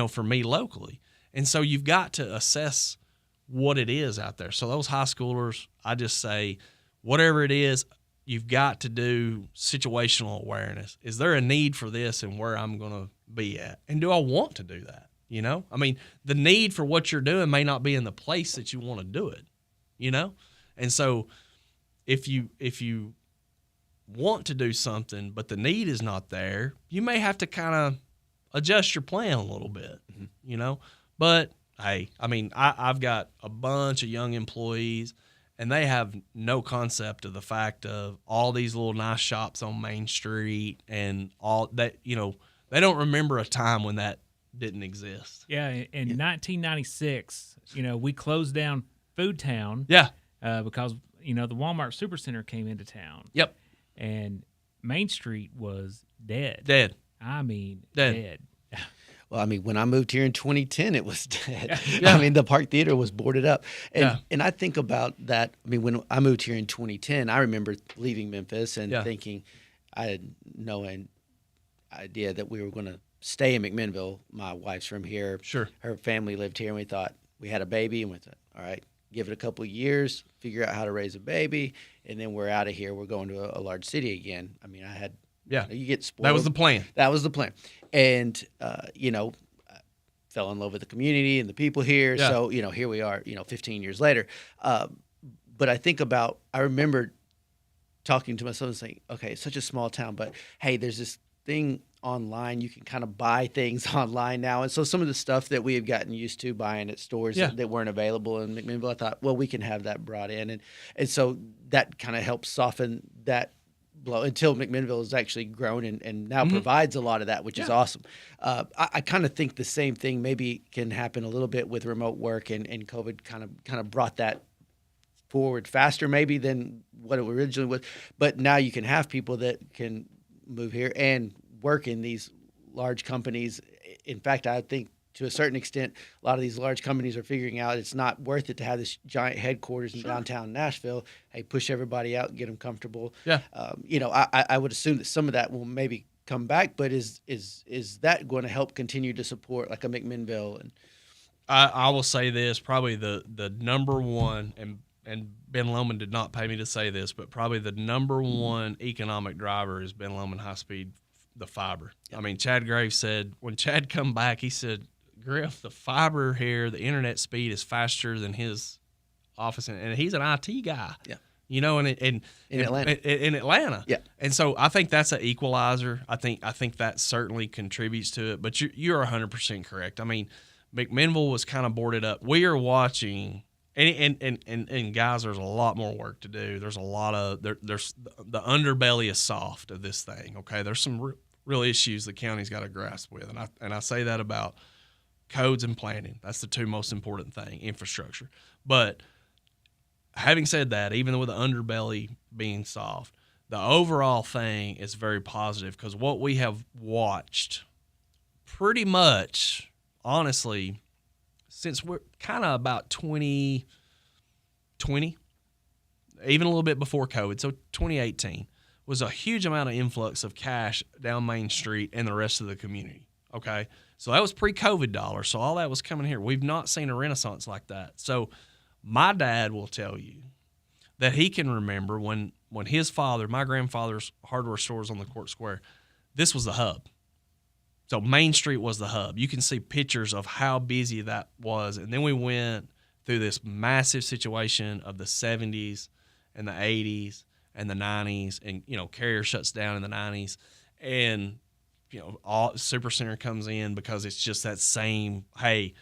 for me locally. And so you've got to assess what it is out there. So those high schoolers, I just say, whatever it is, you've got to do situational awareness. Is there a need for this and where I'm going to be at? And do I want to do that? I mean, the need for what you're doing may not be in the place that you want to do it, And so if you want to do something, but the need is not there, you may have to kind of adjust your plan a little bit, But hey, I mean, I've got a bunch of young employees, and they have no concept of the fact of all these little nice shops on Main Street and all that, they don't remember a time when that didn't exist. Yeah, in 1996, we closed down Food Town. Yeah. Because, the Walmart Supercenter came into town. Yep. And Main Street was dead. Dead. I mean, dead. Well, I mean, when I moved here in 2010, it was dead. Yeah. I mean, the Park Theater was boarded up. And I think about that. I mean, when I moved here in 2010, I remember leaving Memphis and thinking I had no idea that we were going to stay in McMinnville. My wife's from here. Sure. Her family lived here, and we thought, we had a baby, and we thought, all right, give it a couple of years, figure out how to raise a baby, and then we're out of here. We're going to a large city again. I mean, I had Yeah, you get spoiled. That was the plan. That was the plan, and fell in love with the community and the people here. Yeah. So here we are. 15 years later. But I remember talking to myself and saying, okay, it's such a small town, but hey, there's this thing online. You can kind of buy things online now. And so some of the stuff that we have gotten used to buying at stores that weren't available in McMinnville, I thought, well, we can have that brought in. And so that kind of helps soften that blow until McMinnville has actually grown and now provides a lot of that, which is awesome. I kind of think the same thing maybe can happen a little bit with remote work, and COVID kind of brought that forward faster maybe than what it originally was. But now you can have people that can move here and work in these large companies. In fact, I think to a certain extent, a lot of these large companies are figuring out it's not worth it to have this giant headquarters in downtown Nashville. Hey, push everybody out and get them comfortable. Yeah. I would assume that some of that will maybe come back, but is that going to help continue to support like a McMinnville? And I will say this, probably the number one, and Ben Lomond did not pay me to say this, but probably the number one economic driver is Ben Lomond High Speed, the fiber. Yep. I mean, Chad Graves said, when Chad come back, he said, Griff, the fiber here, the internet speed is faster than his office. And he's an IT guy. Yeah. In Atlanta. In Atlanta. Yeah. And so I think that's an equalizer. I think that certainly contributes to it. But you're 100% correct. I mean, McMinnville was kind of boarded up. We are watching – and guys, there's a lot more work to do. There's a lot of there's the underbelly is soft of this thing. Okay, there's some real issues the county's got to grasp with, and I say that about codes and planning. That's the two most important thing, infrastructure. But having said that, even with the underbelly being soft, the overall thing is very positive because what we have watched pretty much, honestly, since we're kind of about 2020, even a little bit before COVID, so 2018, was a huge amount of influx of cash down Main Street and the rest of the community, okay? So that was pre-COVID dollars, so all that was coming here. We've not seen a renaissance like that. So my dad will tell you that he can remember when his father, my grandfather's hardware store was on the Court Square, this was the hub. So Main Street was the hub. You can see pictures of how busy that was. And then we went through this massive situation of the 70s and the 80s and the 90s. And, Carrier shuts down in the 90s. And, all Supercenter comes in because it's just that same, hey,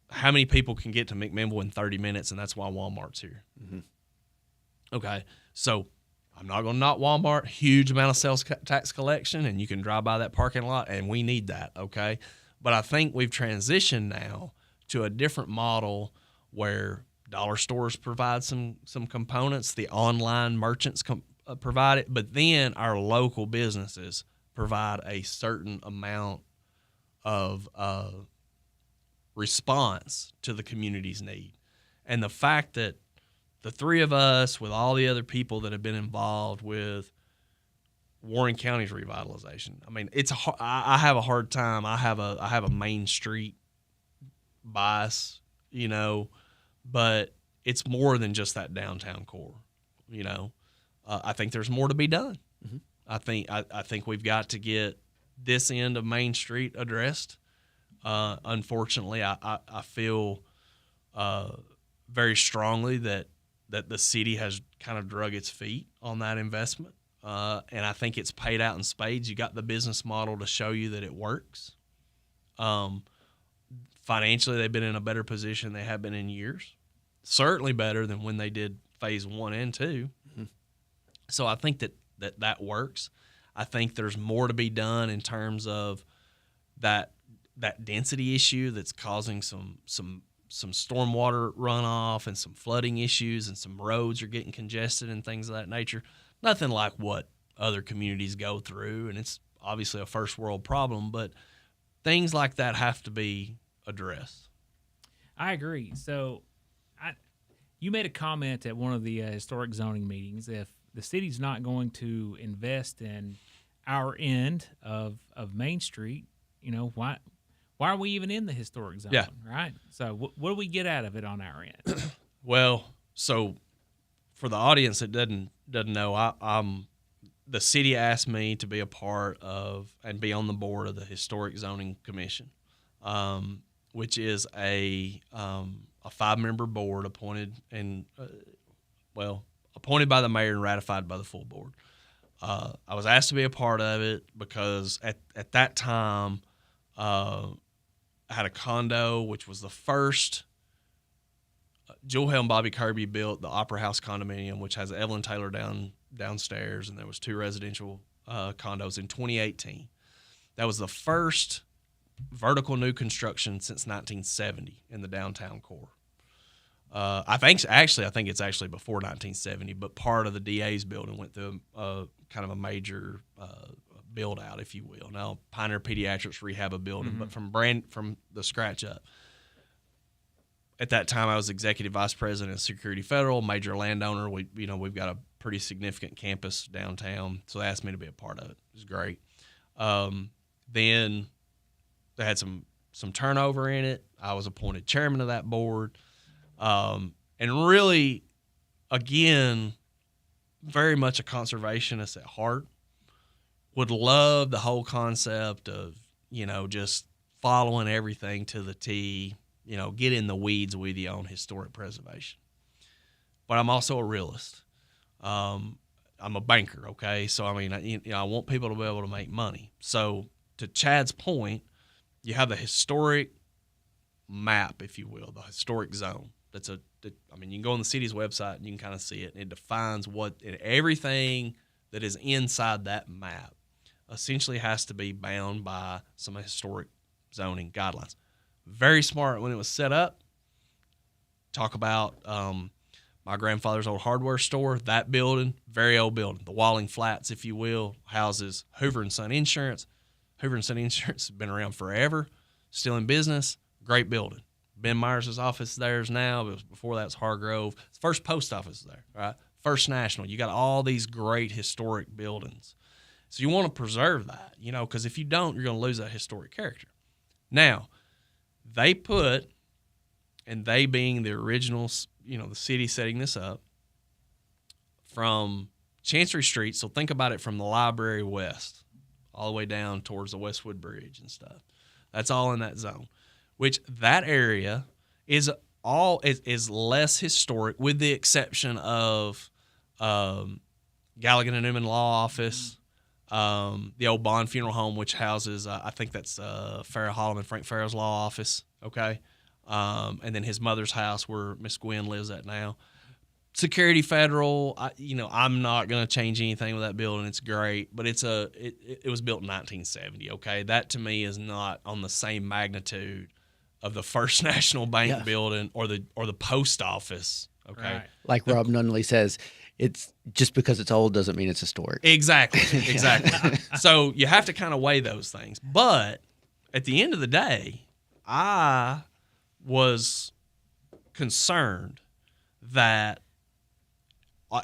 how many people can get to McMinnville in 30 minutes? And that's why Walmart's here. Mm-hmm. Okay, so I'm not going to knock Walmart, huge amount of sales tax collection, and you can drive by that parking lot, and we need that, okay? But I think we've transitioned now to a different model where dollar stores provide some components, the online merchants provide it, but then our local businesses provide a certain amount of response to the community's need. And the fact that the three of us, with all the other people that have been involved with Warren County's revitalization, I mean, I have a hard time. I have a Main Street bias, but it's more than just that downtown core. I think there's more to be done. Mm-hmm. I think we've got to get this end of Main Street addressed. Unfortunately, I feel very strongly that the city has kind of drug its feet on that investment. And I think it's paid out in spades. You got the business model to show you that it works. Financially, they've been in a better position they have been in years. Certainly better than when they did phase 1 and 2. Mm-hmm. So I think that works. I think there's more to be done in terms of that density issue that's causing some stormwater runoff and some flooding issues, and some roads are getting congested and things of that nature. Nothing like what other communities go through, and it's obviously a first world problem, but things like that have to be addressed. I agree. So you made a comment at one of the historic zoning meetings. If the city's not going to invest in our end of Main Street, why are we even in the historic zone? Yeah. Right? So what do we get out of it on our end? Well, so for the audience that doesn't know, the city asked me to be a part of and be on the board of the Historic Zoning Commission, which is a 5-member board appointed appointed by the mayor and ratified by the full board. I was asked to be a part of it because at that time, I had a condo, which was the first. Jewel Hill and Bobby Kirby built the Opera House condominium, which has Evelyn Taylor downstairs, and there was 2 residential condos in 2018. That was the first vertical new construction since 1970 in the downtown core. I think it's actually before 1970, but part of the DA's building went through kind of a major build out, if you will. Now Pioneer Pediatrics rehab a building, but from the scratch up. At that time, I was executive vice president of Security Federal, major landowner. We've got a pretty significant campus downtown, so they asked me to be a part of it. It was great. Then they had some turnover in it. I was appointed chairman of that board, and really, again, very much a conservationist at heart. Would love the whole concept of just following everything to the T. Get in the weeds with you on historic preservation. But I'm also a realist. I'm a banker, okay? So, I want people to be able to make money. So, to Chad's point, you have the historic map, if you will, the historic zone. You can go on the city's website and you can kind of see it. And it defines everything that is inside that map essentially has to be bound by some historic zoning guidelines. Very smart when it was set up. Talk about my grandfather's old hardware store, that building, very old building. The Walling Flats, if you will, houses Hoover & Son Insurance. Hoover & Son Insurance has been around forever, still in business, great building. Ben Myers' office there is now. Before that, it's Hargrove. It's first post office there, right? First National. You got all these great historic buildings. So you want to preserve that, because if you don't, you're going to lose that historic character. Now, they being the original, the city setting this up, from Chancery Street, so think about it from the library west, all the way down towards the Westwood Bridge and stuff. That's all in that zone, which that area is less historic, with the exception of Galligan and Newman Law Office, the old Bond Funeral Home, which houses, I think that's Farrah Holloman, Frank Farrah's law office, okay? And then his mother's house where Miss Gwen lives at now. Security Federal, I'm not going to change anything with that building. It's great, but it was built in 1970, okay? That to me is not on the same magnitude of the First National Bank building or the post office, okay? Right. Like Rob Nunley says, it's just because it's old doesn't mean it's historic. Exactly. So you have to kind of weigh those things. But at the end of the day, I was concerned that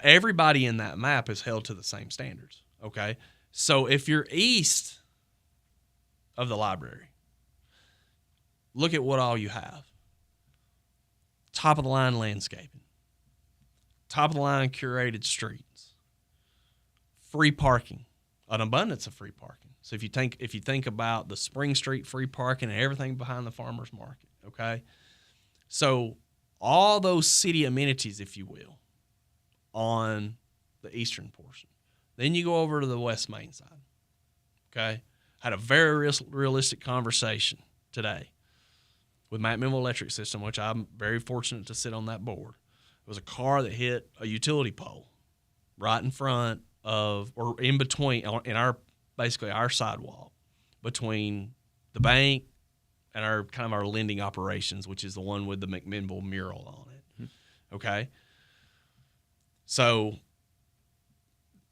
everybody in that map is held to the same standards, okay? So if you're east of the library, look at what all you have. Top-of-the-line landscaping. Top-of-the-line curated streets. Free parking. An abundance of free parking. So if you think about the Spring Street free parking and everything behind the farmer's market, okay? So all those city amenities, if you will, on the eastern portion. Then you go over to the West Main side, okay? Had a very realistic conversation today with Macdonald Electric System, which I'm very fortunate to sit on that board. It was a car that hit a utility pole right in front of, or in between, in our sidewalk between the bank and our lending operations, which is the one with the McMinnville mural on it. Okay. So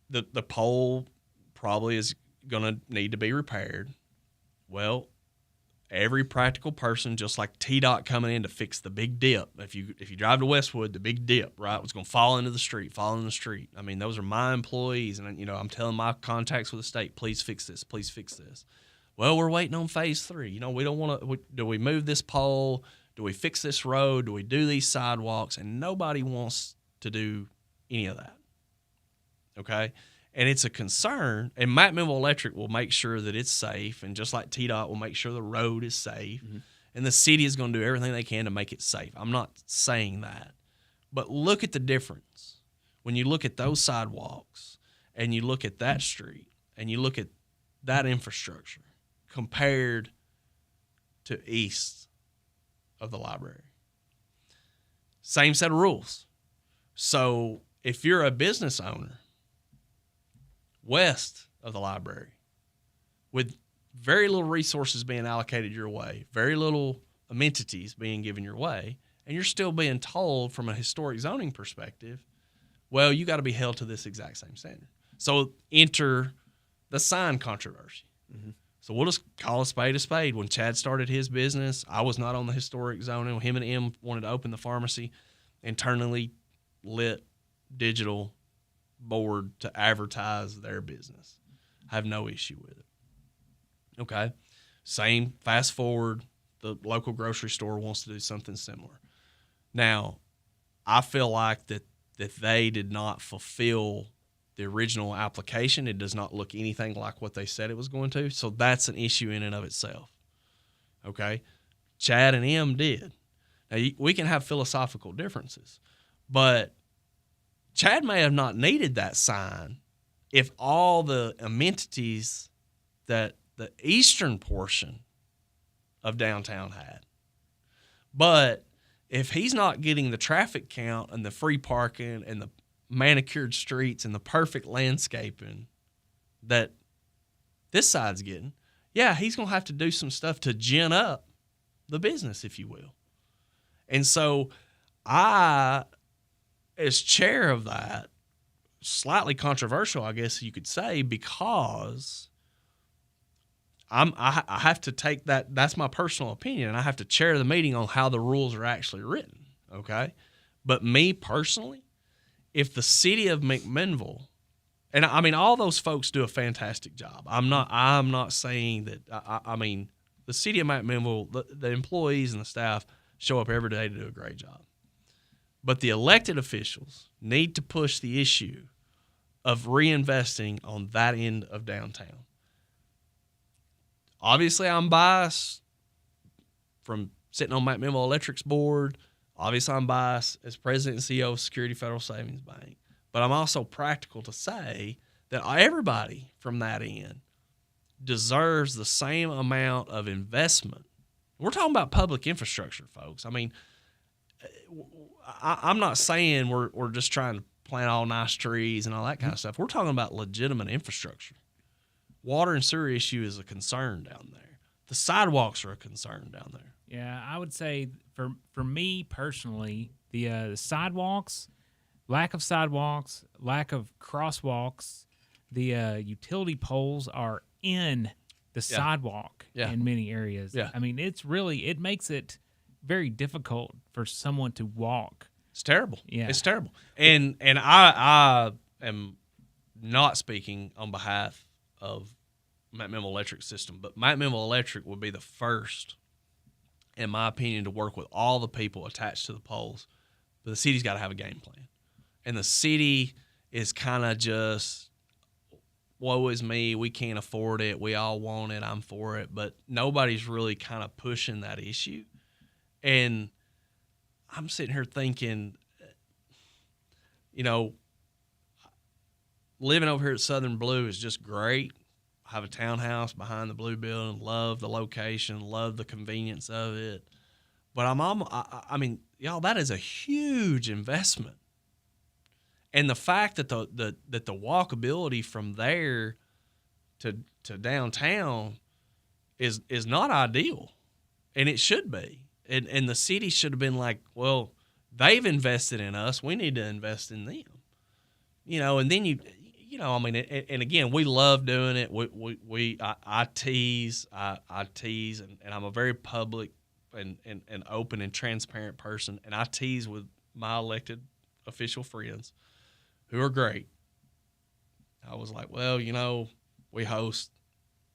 the pole probably is going to need to be repaired. Well, every practical person, just like TDOT coming in to fix the big dip. If you drive to Westwood, the big dip, right, was going to fall into the street. I mean, those are my employees, and I'm telling my contacts with the state, please fix this, please fix this. Well, we're waiting on phase 3. We don't want to. Do we move this pole? Do we fix this road? Do we do these sidewalks? And nobody wants to do any of that. Okay, And it's a concern. And Macmillville Electric will make sure that it's safe. And just like TDOT will make sure the road is safe. Mm-hmm. And the city is going to do everything they can to make it safe. I'm not saying that. But look at the difference. When you look at those sidewalks and you look at that street and you look at that infrastructure compared to east of the library. Same set of rules. So if you're a business owner west of the library with very little resources being allocated your way, very little amenities being given your way, and you're still being told from a historic zoning perspective, well, you got to be held to this exact same standard. So enter the sign controversy. Mm-hmm. So we'll just call a spade a spade. When Chad started his business, I was not on the historic zoning. Him and M wanted to open the pharmacy, internally lit digital board to advertise their business. I have no issue with it. Okay. Same, fast forward, the local grocery store wants to do something similar. Now, I feel like that they did not fulfill the original application. It does not look anything like what they said it was going to. So that's an issue in and of itself. Okay. Chad and M did. Now, we can have philosophical differences, but Chad may have not needed that sign if all the amenities that the eastern portion of downtown had. But if he's not getting the traffic count and the free parking and the manicured streets and the perfect landscaping that this side's getting, yeah, he's going to have to do some stuff to gin up the business, if you will. And so I, as chair of that, slightly controversial, I guess you could say, because I have to take that. That's my personal opinion, and I have to chair the meeting on how the rules are actually written. Okay, but me personally, if the city of McMinnville, and I mean all those folks do a fantastic job. I'm not saying that. I mean the city of McMinnville, the employees and the staff show up every day to do a great job. But the elected officials need to push the issue of reinvesting on that end of downtown. Obviously, I'm biased from sitting on McMinnville Electric's board. Obviously, I'm biased as president and CEO of Security Federal Savings Bank. But I'm also practical to say that everybody from that end deserves the same amount of investment. We're talking about public infrastructure, folks. I mean, I'm not saying we're just trying to plant all nice trees and all that kind of stuff. We're talking about legitimate infrastructure. Water and sewer issue is a concern down there. The sidewalks are a concern down there. Yeah, I would say for me personally, the sidewalks, lack of sidewalks, lack of crosswalks, the utility poles are in the sidewalk in many areas. Yeah. I mean, it makes it very difficult for someone to walk. It's terrible. Yeah. It's terrible. And I am not speaking on behalf of McMinnville Electric system, but McMinnville Electric would be the first, in my opinion, to work with all the people attached to the poles. But the city's got to have a game plan. And the city is kind of just, woe is me, we can't afford it, we all want it, I'm for it. But nobody's really kind of pushing that issue. And I'm sitting here thinking, you know, living over here at Southern Blue is just great. I have a townhouse behind the Blue Building, love the location, love the convenience of it. But I mean, y'all, that is a huge investment. And the fact that the walkability from there to downtown is not ideal, and it should be. And the city should have been like, well, they've invested in us, we need to invest in them. You know, and then I mean, and again, we love doing it. I tease, and I'm a very public and open and transparent person, and I tease with my elected official friends who are great. I was like, well, you know, we host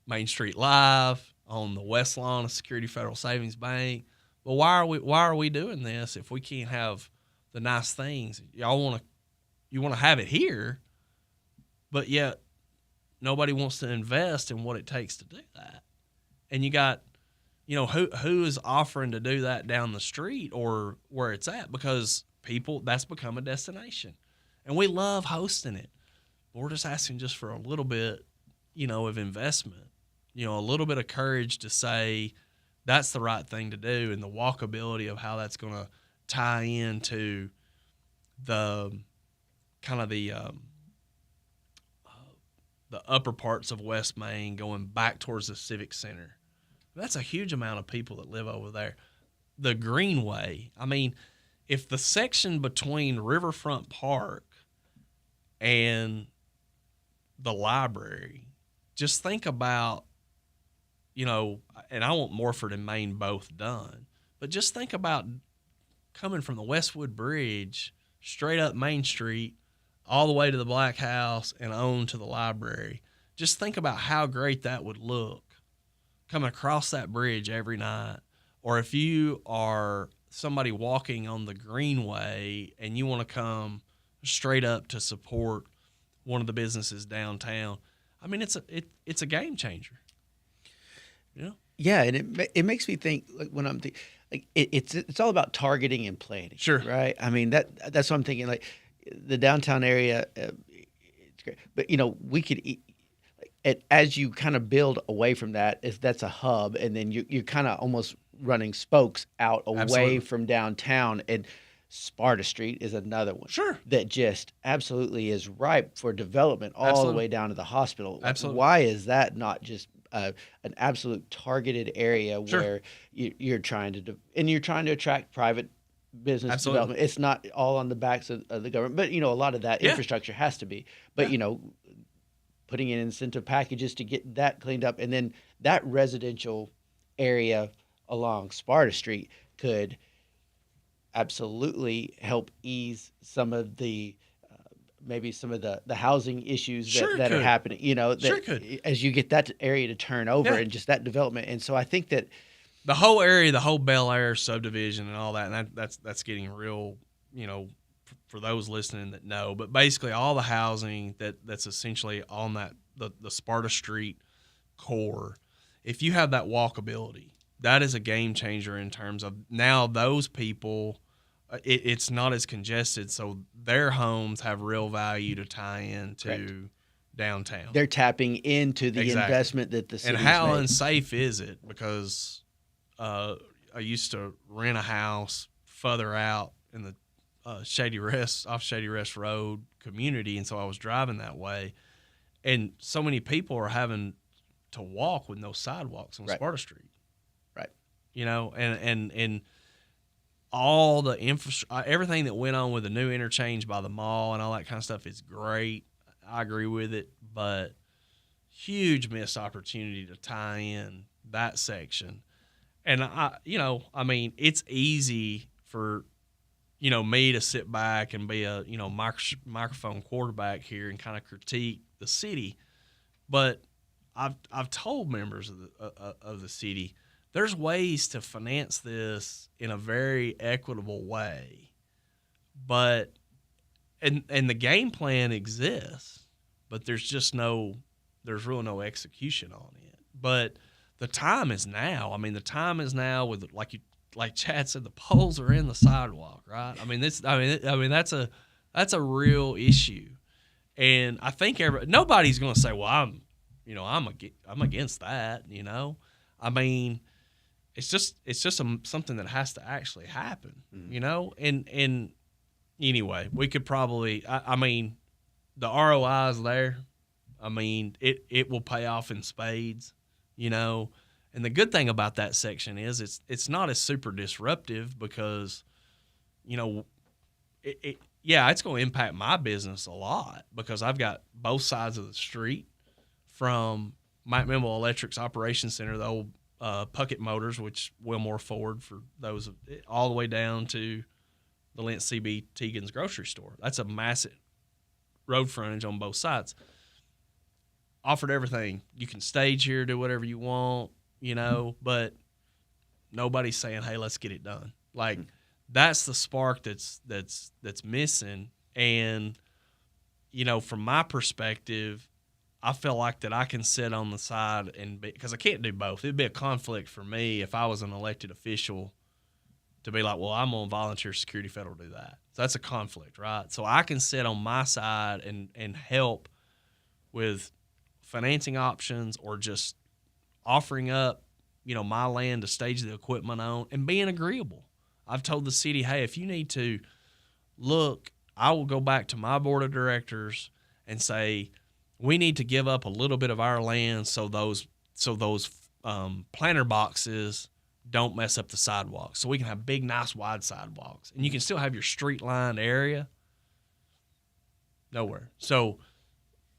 Main Street Live on the west lawn of Security Federal Savings Bank. Well, why are we doing this if we can't have the nice things? You want to have it here, but yet nobody wants to invest in what it takes to do that. And you got, who is offering to do that down the street or where it's at? Because that's become a destination. And we love hosting it. But we're just asking just for a little bit, of investment, a little bit of courage to say that's the right thing to do, and the walkability of how that's going to tie into the kind of the upper parts of West Main going back towards the Civic Center. That's a huge amount of people that live over there. The Greenway, I mean, if the section between Riverfront Park and the library, just think about, and I want Morford and Maine both done, but just think about coming from the Westwood Bridge straight up Main Street all the way to the Black House and on to the library. Just think about how great that would look coming across that bridge every night. Or if you are somebody walking on the Greenway and you want to come straight up to support one of the businesses downtown, I mean, it's a game changer. Yeah, and it makes me think, like, when I'm thinking, like, it's all about targeting and planning. Sure. Right. I mean, that's what I'm thinking. Like, the downtown area, it's great, but we could as you kind of build away from that, that's a hub, and then you're kind of almost running spokes out away Absolutely. from downtown. And Sparta Street is another one. Sure. That just absolutely is ripe for development all Absolutely. the way down to the hospital. Like, Absolutely. why is that not just an absolute targeted area Sure. where you're trying to and you're trying to attract private business Absolutely. development? It's not all on the backs of the government, but a lot of that infrastructure has to be. But putting in incentive packages to get that cleaned up, and then that residential area along Sparta Street could absolutely help ease some of the maybe some of the housing issues that are happening. That as you get that area to turn over and just that development. And so I think that the whole area, the whole Bel Air subdivision and all that, and that's getting real, for those listening that know. But basically, all the housing that's essentially on the Sparta Street core, if you have that walkability, that is a game changer in terms of now those people. It's not as congested, so their homes have real value to tie into downtown. They're tapping into the investment that the city and how made. Unsafe is it? Because I used to rent a house further out in the off Shady Rest Road community, and so I was driving that way, and so many people are having to walk with no sidewalks on Sparta Street. Right. And all the everything that went on with the new interchange by the mall and all that kind of stuff is great. I agree with it, but huge missed opportunity to tie in that section. And I mean, it's easy for, me to sit back and be a, microphone quarterback here and kind of critique the city. But I've told members of the city, there's ways to finance this in a very equitable way, but and the game plan exists, but there's really no execution on it. But the time is now. I mean, the time is now with like Chad said, the poles are in the sidewalk, right? I mean, that's a real issue, and I think nobody's going to say, well, I'm against that. I mean. It's just something that has to actually happen, And anyway, we could probably. I mean, the ROI is there. I mean, it will pay off in spades, And the good thing about that section is it's not as super disruptive because, it's going to impact my business a lot because I've got both sides of the street from Mike Mimble Electric's Operations Center, the old Puckett Motors, which Wilmore Ford for those, all the way down to the Lent CB Teagan's grocery store. That's a massive road frontage on both sides. Offered everything. You can stage here, do whatever you want, but nobody's saying, hey, let's get it done. Like, that's the spark that's missing. And, from my perspective, I feel like that I can sit on the side because I can't do both. It'd be a conflict for me if I was an elected official to be like, well, I'm on volunteer security federal to do that. So that's a conflict, right? So I can sit on my side and help with financing options or just offering up, my land to stage the equipment on and being agreeable. I've told the city, hey, if you need to look, I will go back to my board of directors and say, we need to give up a little bit of our land so those planter boxes don't mess up the sidewalks. So we can have big, nice, wide sidewalks. And you can still have your street-lined area. Nowhere. So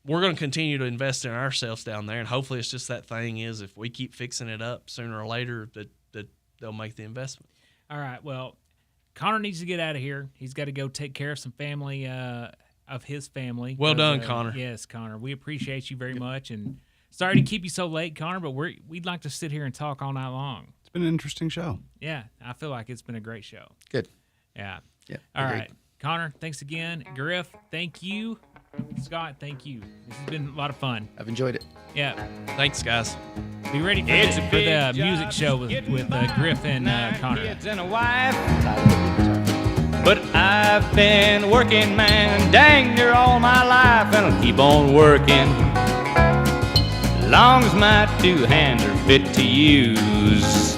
we're going to continue to invest in ourselves down there, and hopefully it's just that thing is if we keep fixing it up sooner or later that they'll make the investment. All right, well, Connor needs to get out of here. He's got to go take care of some family of his family. Well done, Connor. Yes, Connor. We appreciate you very much, and sorry to keep you so late, Connor, but we'd like to sit here and talk all night long. It's been an interesting show. Yeah, I feel like it's been a great show. Good. Yeah. Yeah. All right, Connor, thanks again. Griff, thank you. Scott, thank you. This has been a lot of fun. I've enjoyed it. Yeah. Thanks, guys. Be ready for the music show with Griff and Connor. Kids and a wife. But I've been working, man, dang near all my life, and I'll keep on working. Long as my two hands are fit to use.